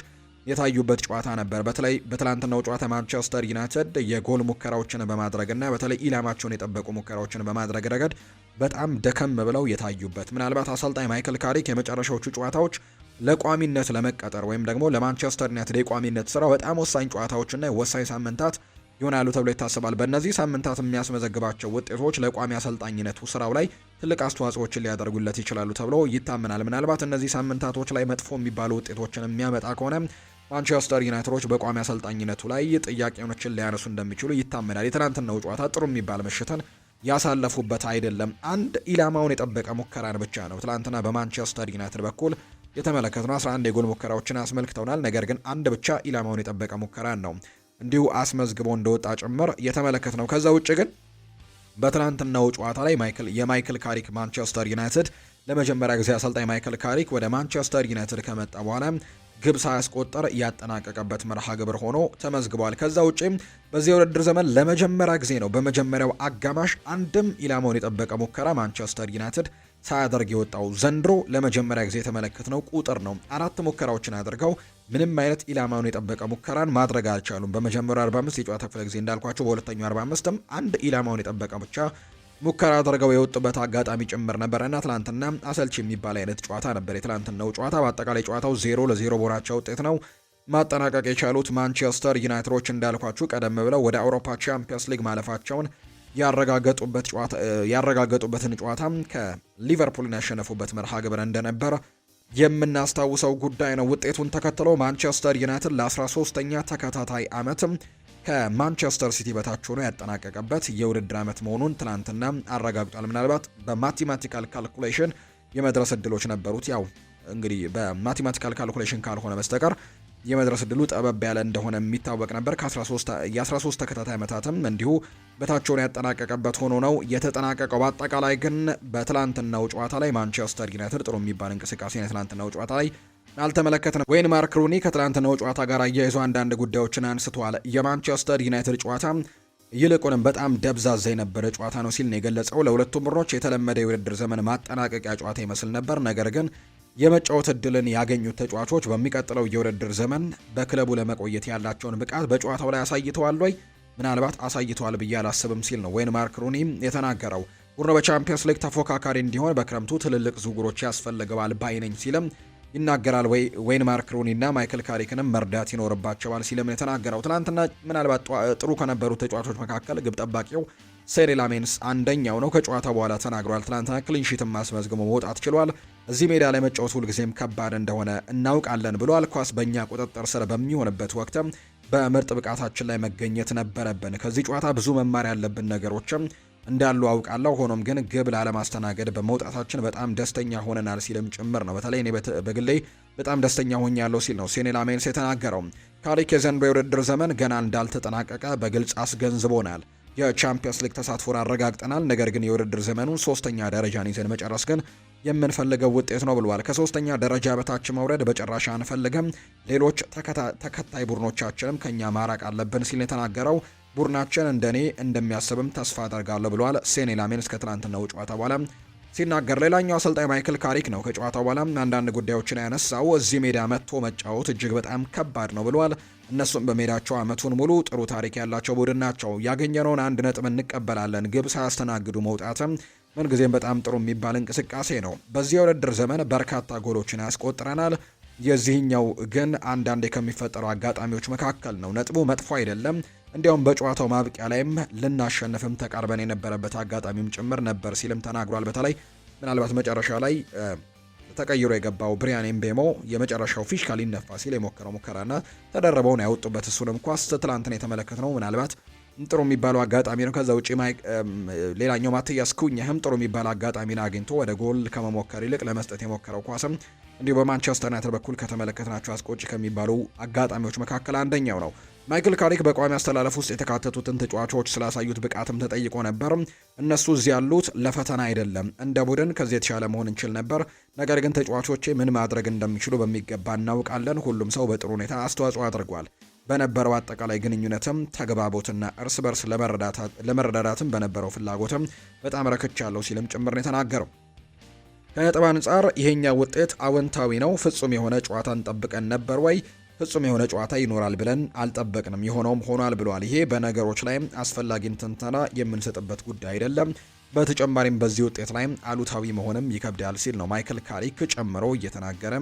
የታዩበት ጨዋታ ነበር። በተለይ በትላንትናው ጨዋታ ማንቸስተር ዩናይትድ የጎል ሙከራዎችን በማድረግና በተለይ ኢላማቸውን የጠበቁ ሙከራዎችን በማድረግ ረገድ በጣም ደከም ብለው የታዩበት፣ ምናልባት አሰልጣኝ ማይክል ካሪክ የመጨረሻዎቹ ጨዋታዎች ለቋሚነት ለመቀጠር ወይም ደግሞ ለማንቸስተር ዩናይትድ የቋሚነት ስራ በጣም ወሳኝ ጨዋታዎችና ወሳኝ ሳምንታት ይሆናሉ ተብሎ ይታሰባል። በእነዚህ ሳምንታት የሚያስመዘግባቸው ውጤቶች ለቋሚ አሰልጣኝነቱ ስራው ላይ ትልቅ አስተዋጽኦችን ሊያደርጉለት ይችላሉ ተብሎ ይታመናል። ምናልባት እነዚህ ሳምንታቶች ላይ መጥፎ የሚባሉ ውጤቶችን የሚያመጣ ከሆነ ማንቸስተር ዩናይትዶች በቋሚ አሰልጣኝነቱ ላይ ጥያቄዎችን ሊያነሱ እንደሚችሉ ይታመናል። የትናንትናው ጨዋታ ጥሩ የሚባል ምሽትን ያሳለፉበት አይደለም። አንድ ኢላማውን የጠበቀ ሙከራን ብቻ ነው ትናንትና በማንቸስተር ዩናይትድ በኩል የተመለከትነው። 11 የጎል ሙከራዎችን አስመልክተውናል። ነገር ግን አንድ ብቻ ኢላማውን የጠበቀ ሙከራን ነው እንዲሁ አስመዝግቦ እንደወጣ ጭምር የተመለከት ነው። ከዛ ውጭ ግን በትናንትናው ጨዋታ ላይ የማይክል ካሪክ ማንቸስተር ዩናይትድ ለመጀመሪያ ጊዜ አሰልጣኝ ማይክል ካሪክ ወደ ማንቸስተር ዩናይትድ ከመጣ በኋላ ግብ ሳያስቆጠር ያጠናቀቀበት መርሃ ግብር ሆኖ ተመዝግቧል። ከዛ ውጪ በዚህ የውድድር ዘመን ለመጀመሪያ ጊዜ ነው በመጀመሪያው አጋማሽ አንድም ኢላማውን የጠበቀ ሙከራ ማንቸስተር ዩናይትድ ሳያደርግ የወጣው። ዘንድሮ ለመጀመሪያ ጊዜ የተመለከትነው ቁጥር ነው። 4 ሙከራዎችን አድርገው ምንም አይነት ኢላማውን የጠበቀ ሙከራን ማድረግ አልቻሉም። በመጀመሪያው 45 የጨዋታ ክፍለ ጊዜ እንዳልኳቸው በሁለተኛው 45ም አንድ ኢላማውን የጠበቀ ብቻ ሙከራ አድርገው የወጡበት አጋጣሚ ጭምር ነበርና ትላንትና አሰልቺ የሚባል አይነት ጨዋታ ነበር የትላንትናው ጨዋታ። በአጠቃላይ ጨዋታው 0-0 በሆናቸው ውጤት ነው ማጠናቀቅ የቻሉት። ማንቸስተር ዩናይትዶች እንዳልኳችሁ ቀደም ብለው ወደ አውሮፓ ቻምፒየንስ ሊግ ማለፋቸውን ያረጋገጡበትን ጨዋታ ከሊቨርፑልን ያሸነፉበት መርሃ ግብር እንደነበር የምናስታውሰው ጉዳይ ነው። ውጤቱን ተከትሎ ማንቸስተር ዩናይትድ ለ13ኛ ተከታታይ ዓመትም ከማንቸስተር ሲቲ በታች ሆኖ ያጠናቀቀበት የውድድር ዓመት መሆኑን ትናንትና አረጋግጧል። ምናልባት በማቴማቲካል ካልኩሌሽን የመድረስ እድሎች ነበሩት። ያው እንግዲህ በማቴማቲካል ካልኩሌሽን ካልሆነ በስተቀር የመድረስ እድሉ ጠበብ ያለ እንደሆነ የሚታወቅ ነበር። የ13 ተከታታይ ዓመታትም እንዲሁ በታቸውን ያጠናቀቀበት ሆኖ ነው የተጠናቀቀው። በአጠቃላይ ግን በትላንትናው ጨዋታ ላይ ማንቸስተር ዩናይትድ ጥሩ የሚባል እንቅስቃሴ የትላንትናው ጨዋታ ላይ አልተመለከትንም። ወይን ማርክ ሩኒ ከትላንትናው ጨዋታ ጋር አያይዞ አንዳንድ ጉዳዮችን አንስተዋል። የማንቸስተር ዩናይትድ ጨዋታ ይልቁንም በጣም ደብዛዛ የነበረ ጨዋታ ነው ሲል ነው የገለጸው። ለሁለቱም ቡድኖች የተለመደ የውድድር ዘመን ማጠናቀቂያ ጨዋታ ይመስል ነበር። ነገር ግን የመጫወት እድልን ያገኙት ተጫዋቾች በሚቀጥለው የውድድር ዘመን በክለቡ ለመቆየት ያላቸውን ብቃት በጨዋታው ላይ አሳይተዋል ወይ? ምናልባት አሳይተዋል ብዬ አላስብም ሲል ነው ወይን ማርክ ሩኒ የተናገረው። ቡድኑ በቻምፒየንስ ሊግ ተፎካካሪ እንዲሆን በክረምቱ ትልልቅ ዝውውሮች ያስፈልገዋል ባይነኝ ሲልም ይናገራል። ወይን ማርክ ሩኒ እና ማይክል ካሪክንም መርዳት ይኖርባቸዋል ሲልም የተናገረው። ትናንትና ምናልባት ጥሩ ከነበሩት ተጫዋቾች መካከል ግብ ጠባቂው ሴሪ ላሜንስ አንደኛው ነው። ከጨዋታ በኋላ ተናግሯል። ትናንትና ክሊንሺትም ማስመዝግቦ መውጣት ችሏል። እዚህ ሜዳ ላይ መጫወት ሁልጊዜም ከባድ እንደሆነ እናውቃለን ብሏል። ኳስ በእኛ ቁጥጥር ስር በሚሆንበት ወቅትም በምርጥ ብቃታችን ላይ መገኘት ነበረብን። ከዚህ ጨዋታ ብዙ መማር ያለብን ነገሮችም እንዳሉ አውቃለሁ። ሆኖም ግን ግብ ላለማስተናገድ በመውጣታችን በጣም ደስተኛ ሆነናል ሲልም ጭምር ነው። በተለይ እኔ በግሌ በጣም ደስተኛ ሆኛለሁ ሲል ነው ሴኒ ላሜንስ የተናገረው። ካሪክ የዘንድሮው የውድድር ዘመን ገና እንዳልተጠናቀቀ በግልጽ አስገንዝቦናል። የቻምፒየንስ ሊግ ተሳትፎን አረጋግጠናል። ነገር ግን የውድድር ዘመኑን 3ኛ ደረጃን ይዘን መጨረስ ግን የምንፈልገው ውጤት ነው ብሏል። ከ3ኛ ደረጃ በታች መውረድ በጭራሽ አንፈልግም። ሌሎች ተከታይ ቡድኖቻችንም ከኛ ማራቅ አለብን ሲል የተናገረው። ቡድናችን እንደኔ እንደሚያስብም ተስፋ አደርጋለሁ ብሏል ሴኒ ላሜንስ ከትላንትናው ጨዋታ በኋላ ሲናገር። ሌላኛው አሰልጣኝ ማይክል ካሪክ ነው ከጨዋታው በኋላ አንዳንድ ጉዳዮችን ያነሳው። እዚህ ሜዳ መጥቶ መጫወት እጅግ በጣም ከባድ ነው ብሏል። እነሱም በሜዳቸው አመቱን ሙሉ ጥሩ ታሪክ ያላቸው ቡድን ናቸው። ያገኘነውን 1 ነጥብ እንቀበላለን። ግብ ሳያስተናግዱ መውጣትም ምንጊዜም በጣም ጥሩ የሚባል እንቅስቃሴ ነው። በዚህ የውድድር ዘመን በርካታ ጎሎችን ያስቆጥረናል። የዚህኛው ግን አንዳንዴ ከሚፈጠሩ አጋጣሚዎች መካከል ነው። ነጥቡ መጥፎ አይደለም። እንዲያውም በጨዋታው ማብቂያ ላይም ልናሸንፍም ተቃርበን የነበረበት አጋጣሚም ጭምር ነበር ሲልም ተናግሯል። በተለይ ምናልባት መጨረሻ ላይ ተቀይሮ የገባው ብሪያን ኤምቤሞ የመጨረሻው ፊሽካ ሊነፋ ሲል የሞከረው ሙከራና ተደረበውን ያወጡበት እሱንም ኳስ ትላንትን የተመለከትነው ምናልባት ጥሩ የሚባለው አጋጣሚ ነው። ከዛ ውጪ ሌላኛው ማቲያስ ኩኛህም ጥሩ የሚባል አጋጣሚን አግኝቶ ወደ ጎል ከመሞከር ይልቅ ለመስጠት የሞከረው ኳስም እንዲሁ በማንቸስተር ዩናይትድ በኩል ከተመለከትናቸው አስቆጪ ከሚባሉ አጋጣሚዎች መካከል አንደኛው ነው። ማይክል ካሪክ በቋሚ አስተላለፍ ውስጥ የተካተቱትን ተጫዋቾች ስላሳዩት ብቃትም ተጠይቆ ነበር። እነሱ እዚህ ያሉት ለፈተና አይደለም፣ እንደ ቡድን ከዚህ የተሻለ መሆን እንችል ነበር። ነገር ግን ተጫዋቾቼ ምን ማድረግ እንደሚችሉ በሚገባ እናውቃለን። ሁሉም ሰው በጥሩ ሁኔታ አስተዋጽኦ አድርጓል። በነበረው አጠቃላይ ግንኙነትም ተግባቦትና እርስ በርስ ለመረዳዳትም በነበረው ፍላጎትም በጣም ረክቻለሁ ሲልም ጭምር ነው የተናገረው። ከነጥብ አንጻር ይሄኛው ውጤት አዎንታዊ ነው። ፍጹም የሆነ ጨዋታን ጠብቀን ነበር ወይ? ፍጹም የሆነ ጨዋታ ይኖራል ብለን አልጠበቅንም። የሆነውም ሆኗል ብሏል። ይሄ በነገሮች ላይ አስፈላጊን ትንተና የምንሰጥበት ጉዳይ አይደለም። በተጨማሪም በዚህ ውጤት ላይ አሉታዊ መሆንም ይከብዳል ሲል ነው ማይክል ካሪክ ጨምሮ እየተናገረ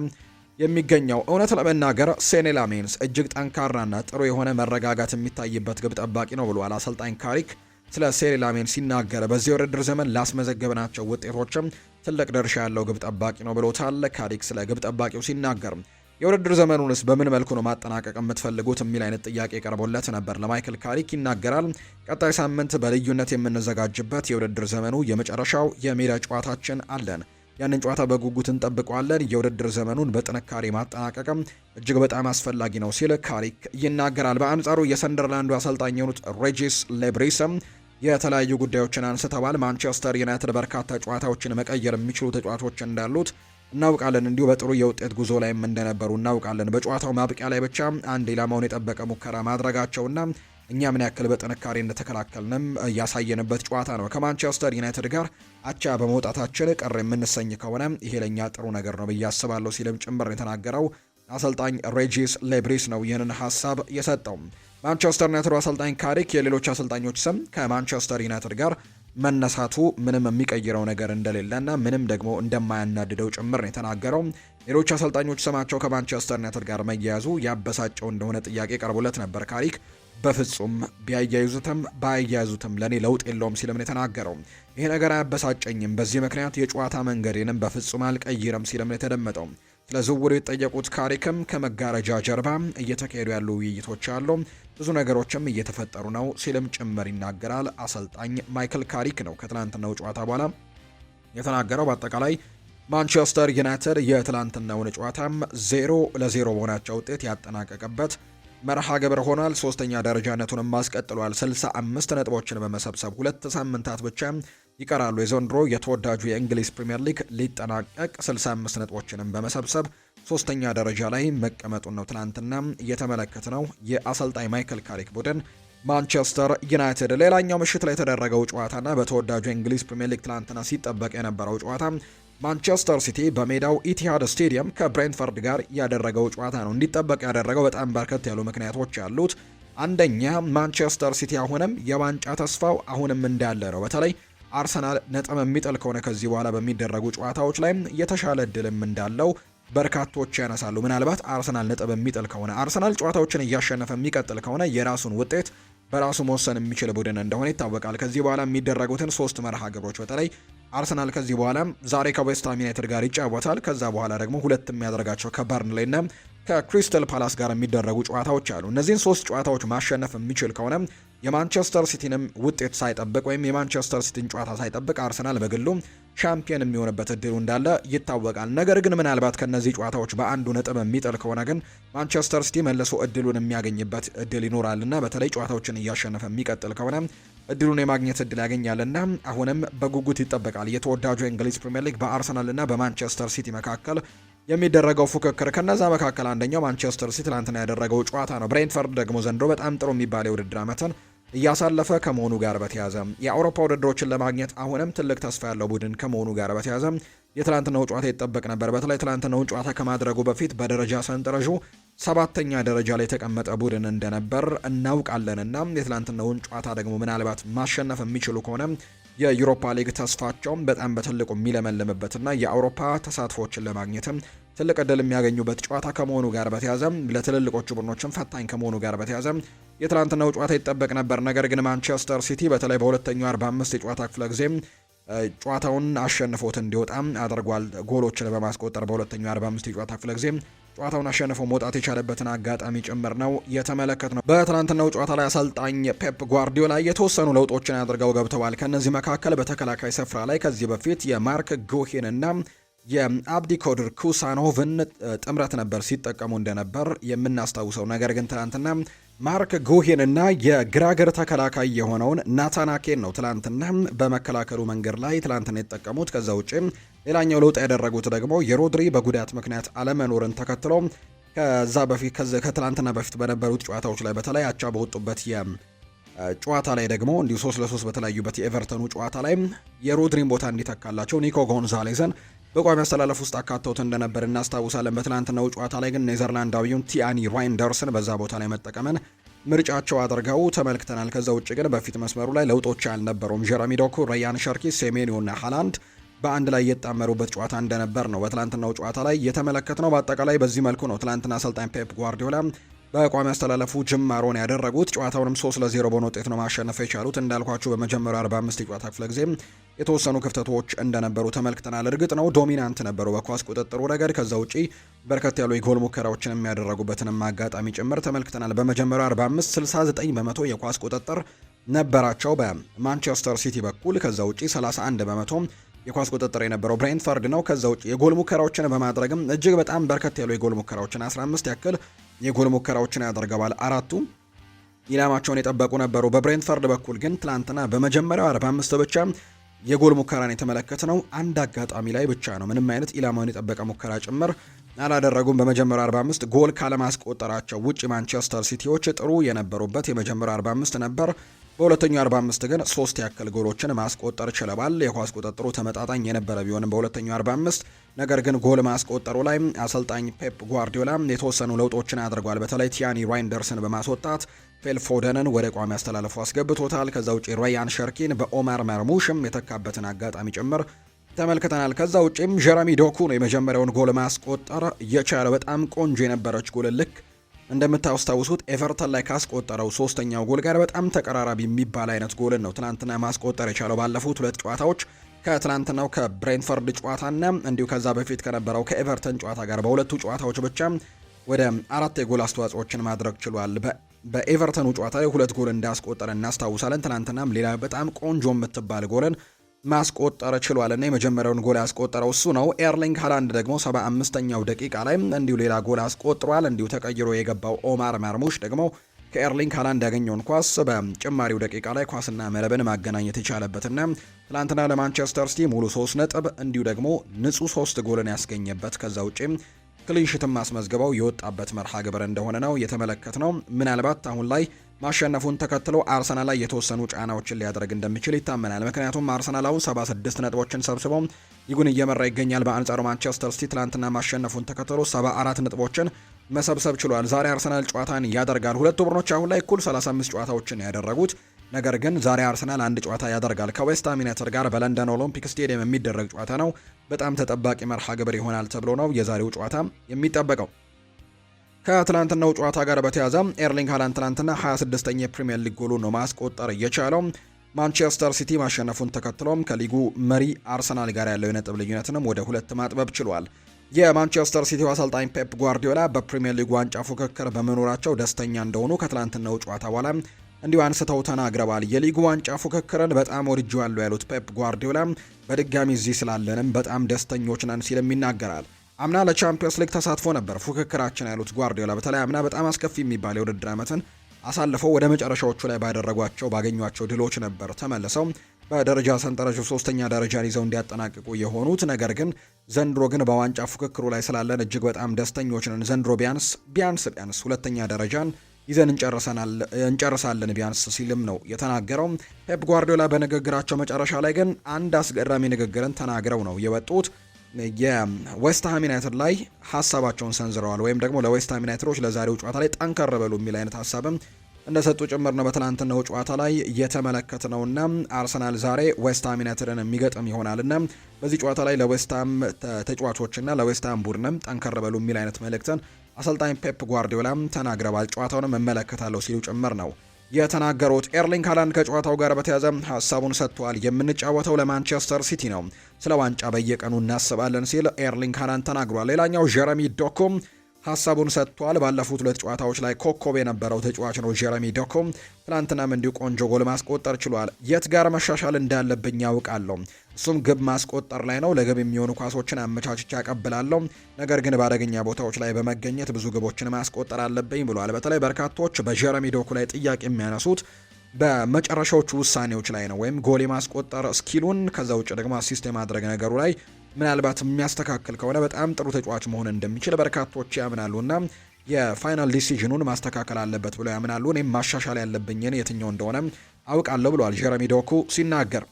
የሚገኘው። እውነት ለመናገር ሴኒ ላሜንስ እጅግ ጠንካራና ጥሩ የሆነ መረጋጋት የሚታይበት ግብ ጠባቂ ነው ብሏል አሰልጣኝ ካሪክ ስለ ሴኒ ላሜንስ ሲናገር። በዚህ የውድድር ዘመን ላስመዘገብናቸው ውጤቶችም ትልቅ ድርሻ ያለው ግብ ጠባቂ ነው ብሎታል። ካሪክ ስለ ግብ ጠባቂው ሲናገር የውድድር ዘመኑንስ በምን መልኩ ነው ማጠናቀቅ የምትፈልጉት የሚል አይነት ጥያቄ ቀርቦለት ነበር። ለማይክል ካሪክ ይናገራል። ቀጣይ ሳምንት በልዩነት የምንዘጋጅበት የውድድር ዘመኑ የመጨረሻው የሜዳ ጨዋታችን አለን። ያንን ጨዋታ በጉጉት እንጠብቀዋለን። የውድድር ዘመኑን በጥንካሬ ማጠናቀቅም እጅግ በጣም አስፈላጊ ነው ሲል ካሪክ ይናገራል። በአንጻሩ የሰንደርላንዱ አሰልጣኝ የሆኑት ሬጂስ ሌብሪስም የተለያዩ ጉዳዮችን አንስተዋል። ማንቸስተር ዩናይትድ በርካታ ጨዋታዎችን መቀየር የሚችሉ ተጫዋቾች እንዳሉት እናውቃለን። እንዲሁ በጥሩ የውጤት ጉዞ ላይም እንደነበሩ እናውቃለን። በጨዋታው ማብቂያ ላይ ብቻ አንድ ኢላማውን የጠበቀ ሙከራ ማድረጋቸውና እኛ ምን ያክል በጥንካሬ እንደተከላከልንም ያሳየንበት ጨዋታ ነው። ከማንቸስተር ዩናይትድ ጋር አቻ በመውጣታችን ቅር የምንሰኝ ከሆነ ይሄ ለኛ ጥሩ ነገር ነው ብዬ አስባለሁ ሲልም ጭምር የተናገረው አሰልጣኝ ሬጂስ ሌብሪስ ነው ይህንን ሀሳብ የሰጠው። ማንቸስተር ዩናይትድ አሰልጣኝ ካሪክ የሌሎች አሰልጣኞች ስም ከማንቸስተር ዩናይትድ ጋር መነሳቱ ምንም የሚቀይረው ነገር እንደሌለና ምንም ደግሞ እንደማያናድደው ጭምር ነው የተናገረው። ሌሎች አሰልጣኞች ስማቸው ከማንቸስተር ዩናይትድ ጋር መያያዙ ያበሳጨው እንደሆነ ጥያቄ ቀርቦለት ነበር። ካሪክ በፍጹም ቢያያይዙትም ባያያዙትም ለኔ ለውጥ የለውም ሲልም የተናገረው። ይሄ ነገር አያበሳጨኝም፣ በዚህ ምክንያት የጨዋታ መንገዴንም በፍጹም አልቀይርም ሲልም የተደመጠው። ስለ ዝውውሩ የተጠየቁት ካሪክም ከመጋረጃ ጀርባ እየተካሄዱ ያሉ ውይይቶች አሉ፣ ብዙ ነገሮችም እየተፈጠሩ ነው ሲልም ጭምር ይናገራል። አሰልጣኝ ማይክል ካሪክ ነው ከትናንትናው ጨዋታ በኋላ የተናገረው። በአጠቃላይ ማንቸስተር ዩናይትድ የትላንትናውን ጨዋታም 0-0 በሆናቸው ውጤት ያጠናቀቀበት መርሃ ግብር ሆኗል። ሶስተኛ ደረጃነቱንም አስቀጥሏል 65 ነጥቦችን በመሰብሰብ 2 ሳምንታት ብቻ ይቀራሉ የዘንድሮ የተወዳጁ የእንግሊዝ ፕሪምየር ሊግ ሊጠናቀቅ 65 ነጥቦችንም በመሰብሰብ ሶስተኛ ደረጃ ላይ መቀመጡን ነው ትናንትና እየተመለከትነው የአሰልጣኝ ማይክል ካሪክ ቡድን ማንቸስተር ዩናይትድ። ሌላኛው ምሽት ላይ የተደረገው ጨዋታና በተወዳጁ የእንግሊዝ ፕሪምየር ሊግ ትናንትና ሲጠበቅ የነበረው ጨዋታ ማንቸስተር ሲቲ በሜዳው ኢቲሃድ ስቴዲየም ከብሬንትፈርድ ጋር ያደረገው ጨዋታ ነው። እንዲጠበቅ ያደረገው በጣም በርከት ያሉ ምክንያቶች ያሉት፣ አንደኛ ማንቸስተር ሲቲ አሁንም የዋንጫ ተስፋው አሁንም እንዳለ ነው። በተለይ አርሰናል ነጥብ የሚጥል ከሆነ ከዚህ በኋላ በሚደረጉ ጨዋታዎች ላይ የተሻለ እድልም እንዳለው በርካቶች ያነሳሉ። ምናልባት አርሰናል ነጥብ የሚጥል ከሆነ አርሰናል ጨዋታዎችን እያሸነፈ የሚቀጥል ከሆነ የራሱን ውጤት በራሱ መወሰን የሚችል ቡድን እንደሆነ ይታወቃል። ከዚህ በኋላ የሚደረጉትን 3 መርሃ ግብሮች በተለይ አርሰናል ከዚህ በኋላ ዛሬ ከዌስትሃም ዩናይትድ ጋር ይጫወታል። ከዛ በኋላ ደግሞ 2 የሚያደርጋቸው ከበርንሌይና ከክሪስታል ፓላስ ጋር የሚደረጉ ጨዋታዎች አሉ። እነዚህን 3 ጨዋታዎች ማሸነፍ የሚችል ከሆነ የማንቸስተር ሲቲንም ውጤት ሳይጠብቅ ወይም የማንቸስተር ሲቲን ጨዋታ ሳይጠብቅ አርሰናል በግሉ ሻምፒዮን የሚሆንበት እድሉ እንዳለ ይታወቃል። ነገር ግን ምናልባት ከነዚህ ጨዋታዎች በአንዱ ነጥብ የሚጥል ከሆነ ግን ማንቸስተር ሲቲ መልሶ እድሉን የሚያገኝበት እድል ይኖራልና በተለይ ጨዋታዎችን እያሸነፈ የሚቀጥል ከሆነ እድሉን የማግኘት እድል ያገኛልና አሁንም በጉጉት ይጠበቃል የተወዳጁ የእንግሊዝ ፕሪምየር ሊግ በአርሰናልና በማንቸስተር ሲቲ መካከል የሚደረገው ፉክክር። ከነዛ መካከል አንደኛው ማንቸስተር ሲቲ ትናንትና ያደረገው ጨዋታ ነው። ብሬንትፈርድ ደግሞ ዘንድሮ በጣም ጥሩ የሚባል የውድድር ዓመትን እያሳለፈ ከመሆኑ ጋር በተያዘ የአውሮፓ ውድድሮችን ለማግኘት አሁንም ትልቅ ተስፋ ያለው ቡድን ከመሆኑ ጋር በተያዘ የትላንትናው ጨዋታ ይጠበቅ ነበር። በተለይ ትላንትናውን ጨዋታ ከማድረጉ በፊት በደረጃ ሰንጠረዡ 7ኛ ደረጃ ላይ የተቀመጠ ቡድን እንደነበር እናውቃለንና የትላንትናውን ጨዋታ ደግሞ ምናልባት ማሸነፍ የሚችሉ ከሆነ የዩሮፓ ሊግ ተስፋቸውም በጣም በትልቁ የሚለመልምበትና የአውሮፓ ተሳትፎችን ለማግኘትም ትልቅ እድል የሚያገኙበት ጨዋታ ከመሆኑ ጋር በተያዘ ለትልልቆቹ ቡድኖችም ፈታኝ ከመሆኑ ጋር በተያዘ የትላንትናው ጨዋታ ይጠበቅ ነበር። ነገር ግን ማንቸስተር ሲቲ በተለይ በሁለተኛው 45 የጨዋታ ክፍለ ጊዜ ጨዋታውን አሸንፎት እንዲወጣ አድርጓል። ጎሎችን በማስቆጠር በሁለተኛው 45 የጨዋታ ክፍለ ጊዜ ጨዋታውን አሸንፎ መውጣት የቻለበትን አጋጣሚ ጭምር ነው የተመለከትነው። በትናንትናው ጨዋታ ላይ አሰልጣኝ ፔፕ ጓርዲዮላ የተወሰኑ ለውጦችን አድርገው ገብተዋል። ከነዚህ መካከል በተከላካይ ስፍራ ላይ ከዚህ በፊት የማርክ ጉሂን እና የአብዲኮድር ኩሳኖቭን ጥምረት ነበር ሲጠቀሙ እንደነበር የምናስታውሰው። ነገር ግን ትናንትና ማርክ ጉሂን እና የግራግር ተከላካይ የሆነውን ናታናኬን ነው ትላንትና በመከላከሉ መንገድ ላይ ትላንትና የተጠቀሙት። ከዛ ውጪ ሌላኛው ለውጥ ያደረጉት ደግሞ የሮድሪ በጉዳት ምክንያት አለመኖርን ተከትሎ ከትላንትና በፊት በነበሩት ጨዋታዎች ላይ በተለይ አቻ በወጡበት ጨዋታ ላይ ደግሞ እንዲሁ 3-3 በተለያዩበት የኤቨርተኑ ጨዋታ ላይ የሮድሪን ቦታ እንዲተካላቸው ኒኮ ጎንዛሌዝን በቋሚ አስተላለፍ ውስጥ አካተውት እንደነበር እናስታውሳለን። በትናንትናው ጨዋታ ላይ ግን ኔዘርላንዳዊውን ቲያኒ ራይንደርስን በዛ ቦታ ላይ መጠቀምን ምርጫቸው አድርገው ተመልክተናል። ከዛ ውጭ ግን በፊት መስመሩ ላይ ለውጦች አልነበሩም። ጀረሚ ዶኩ፣ ራያን ሸርኪ፣ ሴሜኒዮና ሃላንድ በአንድ ላይ የተጣመሩበት ጨዋታ እንደነበር ነው በትላንትናው ጨዋታ ላይ የተመለከትነው። በአጠቃላይ በዚህ መልኩ ነው ትላንትና አሰልጣኝ ፔፕ ጓርዲዮላ በቋሚ አስተላለፉ ጅማሮን ያደረጉት። ጨዋታውንም 3-0 በሆነ ውጤት ነው ማሸነፍ የቻሉት። እንዳልኳችሁ በመጀመሪያው 45 የጨዋታ ክፍለ ጊዜ የተወሰኑ ክፍተቶች እንደነበሩ ተመልክተናል። እርግጥ ነው ዶሚናንት ነበሩ በኳስ ቁጥጥሩ ረገድ። ከዛ ውጪ በርከት ያሉ የጎል ሙከራዎችን የሚያደረጉበትንም አጋጣሚ ጭምር ተመልክተናል። በመጀመሪያው 45 69 በመቶ የኳስ ቁጥጥር ነበራቸው በማንቸስተር ሲቲ በኩል። ከዛ ውጪ 31 በመቶ የኳስ ቁጥጥር የነበረው ብሬንትፈርድ ነው። ከዛ ውጪ የጎል ሙከራዎችን በማድረግም እጅግ በጣም በርከት ያሉ የጎል ሙከራዎችን 15 ያክል የጎል ሙከራዎችን ያደርገዋል። 4ቱ ኢላማቸውን የጠበቁ ነበሩ። በብሬንትፈርድ በኩል ግን ትላንትና በመጀመሪያው 45 ብቻ የጎል ሙከራን የተመለከትነው አንድ አጋጣሚ ላይ ብቻ ነው። ምንም አይነት ኢላማውን የጠበቀ ሙከራ ጭምር አላደረጉም። በመጀመሪያው 45 ጎል ካለማስቆጠራቸው ውጪ ማንቸስተር ሲቲዎች ጥሩ የነበሩበት የመጀመሪያው 45 ነበር። በሁለተኛው 45 ግን 3 ያክል ጎሎችን ማስቆጠር ችለዋል። የኳስ ቁጥጥሩ ተመጣጣኝ የነበረ ቢሆንም በሁለተኛው 45 ነገር ግን ጎል ማስቆጠሩ ላይ አሰልጣኝ ፔፕ ጓርዲዮላ የተወሰኑ ለውጦችን አድርጓል። በተለይ ቲያኒ ራይንደርስን በማስወጣት ፊል ፎደንን ወደ ቋሚ አስተላለፉ አስገብቶታል። ከዛ ውጪ ራያን ሸርኪን በኦማር መርሙሽም የተካበትን አጋጣሚ ጭምር ተመልክተናል። ከዛ ውጪም ጀረሚ ዶኩ ነው የመጀመሪያውን ጎል ማስቆጠር የቻለው። በጣም ቆንጆ የነበረች ጎል ልክ እንደምታስታውሱት ኤቨርተን ላይ ካስቆጠረው ሶስተኛው ጎል ጋር በጣም ተቀራራቢ የሚባል አይነት ጎልን ነው ትናንትና ማስቆጠር የቻለው። ባለፉት 2 ጨዋታዎች ከትናንትናው ከብሬንትፈርድ ጨዋታና እንዲሁ ከዛ በፊት ከነበረው ከኤቨርተን ጨዋታ ጋር በሁለቱ ጨዋታዎች ብቻ ወደ 4 የጎል አስተዋጽኦችን ማድረግ ችሏል። በኤቨርተኑ ጨዋታ ላይ 2 ጎል እንዳስቆጠረ እናስታውሳለን። ትናንትናም ሌላ በጣም ቆንጆ የምትባል ጎልን ማስቆጠር ችሏል እና የመጀመሪያውን ጎል ያስቆጠረው እሱ ነው። ኤርሊንግ ሃላንድ ደግሞ 75ኛው ደቂቃ ላይ እንዲሁ ሌላ ጎል አስቆጥሯል። እንዲሁ ተቀይሮ የገባው ኦማር ማርሙሽ ደግሞ ከኤርሊንግ ሃላንድ ያገኘውን ኳስ በጭማሪው ደቂቃ ላይ ኳስና መረብን ማገናኘት የቻለበትና ትላንትና ለማንቸስተር ሲቲ ሙሉ 3 ነጥብ እንዲሁ ደግሞ ንጹህ 3 ጎልን ያስገኘበት ከዛ ውጪ ክሊንሽትም ማስመዝግበው የወጣበት መርሃ ግብር እንደሆነ ነው የተመለከትነው። ምናልባት አሁን ላይ ማሸነፉን ተከትሎ አርሰናል ላይ የተወሰኑ ጫናዎችን ሊያደርግ እንደሚችል ይታመናል። ምክንያቱም አርሰናል አሁን 76 ነጥቦችን ሰብስበው ሊጉን እየመራ ይገኛል። በአንጻሩ ማንቸስተር ሲቲ ትላንትና ማሸነፉን ተከትሎ 74 ነጥቦችን መሰብሰብ ችሏል። ዛሬ አርሰናል ጨዋታን ያደርጋል። ሁለቱ ቡድኖች አሁን ላይ እኩል 35 ጨዋታዎችን ያደረጉት፣ ነገር ግን ዛሬ አርሰናል አንድ ጨዋታ ያደርጋል ከዌስትሃም ዩናይትድ ጋር በለንደን ኦሎምፒክ ስቴዲየም የሚደረግ ጨዋታ ነው። በጣም ተጠባቂ መርሃ ግብር ይሆናል ተብሎ ነው የዛሬው ጨዋታ የሚጠበቀው። ከትላንትናው ጨዋታ ጋር በተያያዘ ኤርሊንግ ሃላንድ ትላንትና 26ኛ የፕሪሚየር ሊግ ጎሉን ነው ማስቆጠር የቻለው። ማንቸስተር ሲቲ ማሸነፉን ተከትሎም ከሊጉ መሪ አርሰናል ጋር ያለው የነጥብ ልዩነትንም ወደ 2 ማጥበብ ችሏል። የማንቸስተር ሲቲው አሰልጣኝ ፔፕ ጓርዲዮላ በፕሪሚየር ሊግ ዋንጫ ፉክክር በመኖራቸው ደስተኛ እንደሆኑ ከትላንትናው ጨዋታ በኋላ እንዲሁ አንስተው ተናግረዋል። የሊጉ ዋንጫ ፉክክርን በጣም ወድጄዋለሁ ያሉት ፔፕ ጓርዲዮላ በድጋሚ እዚህ ስላለንም በጣም ደስተኞች ነን ሲልም ይናገራል። አምና ለቻምፒየንስ ሊግ ተሳትፎ ነበር ፉክክራችን ያሉት ጓርዲዮላ በተለይ አምና በጣም አስከፊ የሚባል የውድድር ዓመትን አሳልፈው ወደ መጨረሻዎቹ ላይ ባገኟቸው ድሎች ነበር ተመልሰው በደረጃ ሰንጠረዡ 3ኛ ደረጃን ይዘው እንዲያጠናቅቁ የሆኑት። ነገር ግን ዘንድሮ ግን በዋንጫ ፉክክሩ ላይ ስላለን እጅግ በጣም ደስተኞች ነን። ዘንድሮ ቢያንስ 2ኛ ደረጃን ይዘን እንጨርሳለን ቢያንስ ሲልም ነው የተናገረው። ፔፕ ጓርዲዮላ በንግግራቸው መጨረሻ ላይ ግን አንድ አስገራሚ ንግግርን ተናግረው ነው የወጡት። የዌስትሃም ዩናይትድ ላይ ሀሳባቸውን ሰንዝረዋል። ወይም ደግሞ ለዌስትሃም ዩናይትዶች ለዛሬው ጨዋታ ላይ ጠንከር በሉ የሚል አይነት ሀሳብም እንደሰጡ ጭምር ነው በትናንትናው ጨዋታ ላይ የተመለከትነውና አርሰናል ዛሬ ዌስትሃም ዩናይትድን የሚገጥም ይሆናልና በዚህ ጨዋታ ላይ ለዌስትሃም ተጫዋቾችና ለዌስትሃም ቡድንም ጠንከር በሉ የሚል አይነት መልእክትን አሰልጣኝ ፔፕ ጓርዲዮላም ተናግረዋል። ጨዋታውንም እመለከታለሁ ሲሉ ጭምር ነው የተናገሩት። ኤርሊንግ ሃላንድ ከጨዋታው ጋር በተያያዘ ሀሳቡን ሰጥቷል። የምንጫወተው ለማንቸስተር ሲቲ ነው፣ ስለ ዋንጫ በየቀኑ እናስባለን ሲል ኤርሊንግ ሃላንድ ተናግሯል። ሌላኛው ጀረሚ ዶኮ ሀሳቡን ሰጥቷል። ባለፉት 2 ጨዋታዎች ላይ ኮከብ የነበረው ተጫዋች ነው ጀረሚ ዶኮ። ትናንትናም እንዲሁ ቆንጆ ጎል ማስቆጠር ችሏል። የት ጋር መሻሻል እንዳለብኝ ያውቃለሁ፣ እሱም ግብ ማስቆጠር ላይ ነው። ለግብ የሚሆኑ ኳሶችን አመቻችቼ አቀብላለሁ፣ ነገር ግን በአደገኛ ቦታዎች ላይ በመገኘት ብዙ ግቦችን ማስቆጠር አለብኝ ብሏል። በተለይ በርካቶች በጀረሚ ዶኩ ላይ ጥያቄ የሚያነሱት በመጨረሻዎቹ ውሳኔዎች ላይ ነው፣ ወይም ጎል የማስቆጠር ስኪሉን ከዛ ውጭ ደግሞ አሲስት የማድረግ ነገሩ ላይ ምናልባት የሚያስተካክል ከሆነ በጣም ጥሩ ተጫዋች መሆን እንደሚችል በርካቶች ያምናሉና የፋይናል ዲሲዥኑን ማስተካከል አለበት ብለው ያምናሉ። እኔም ማሻሻል ያለብኝን የትኛው እንደሆነ አውቃለሁ ብሏል ጀረሚ ዶኩ ሲናገር።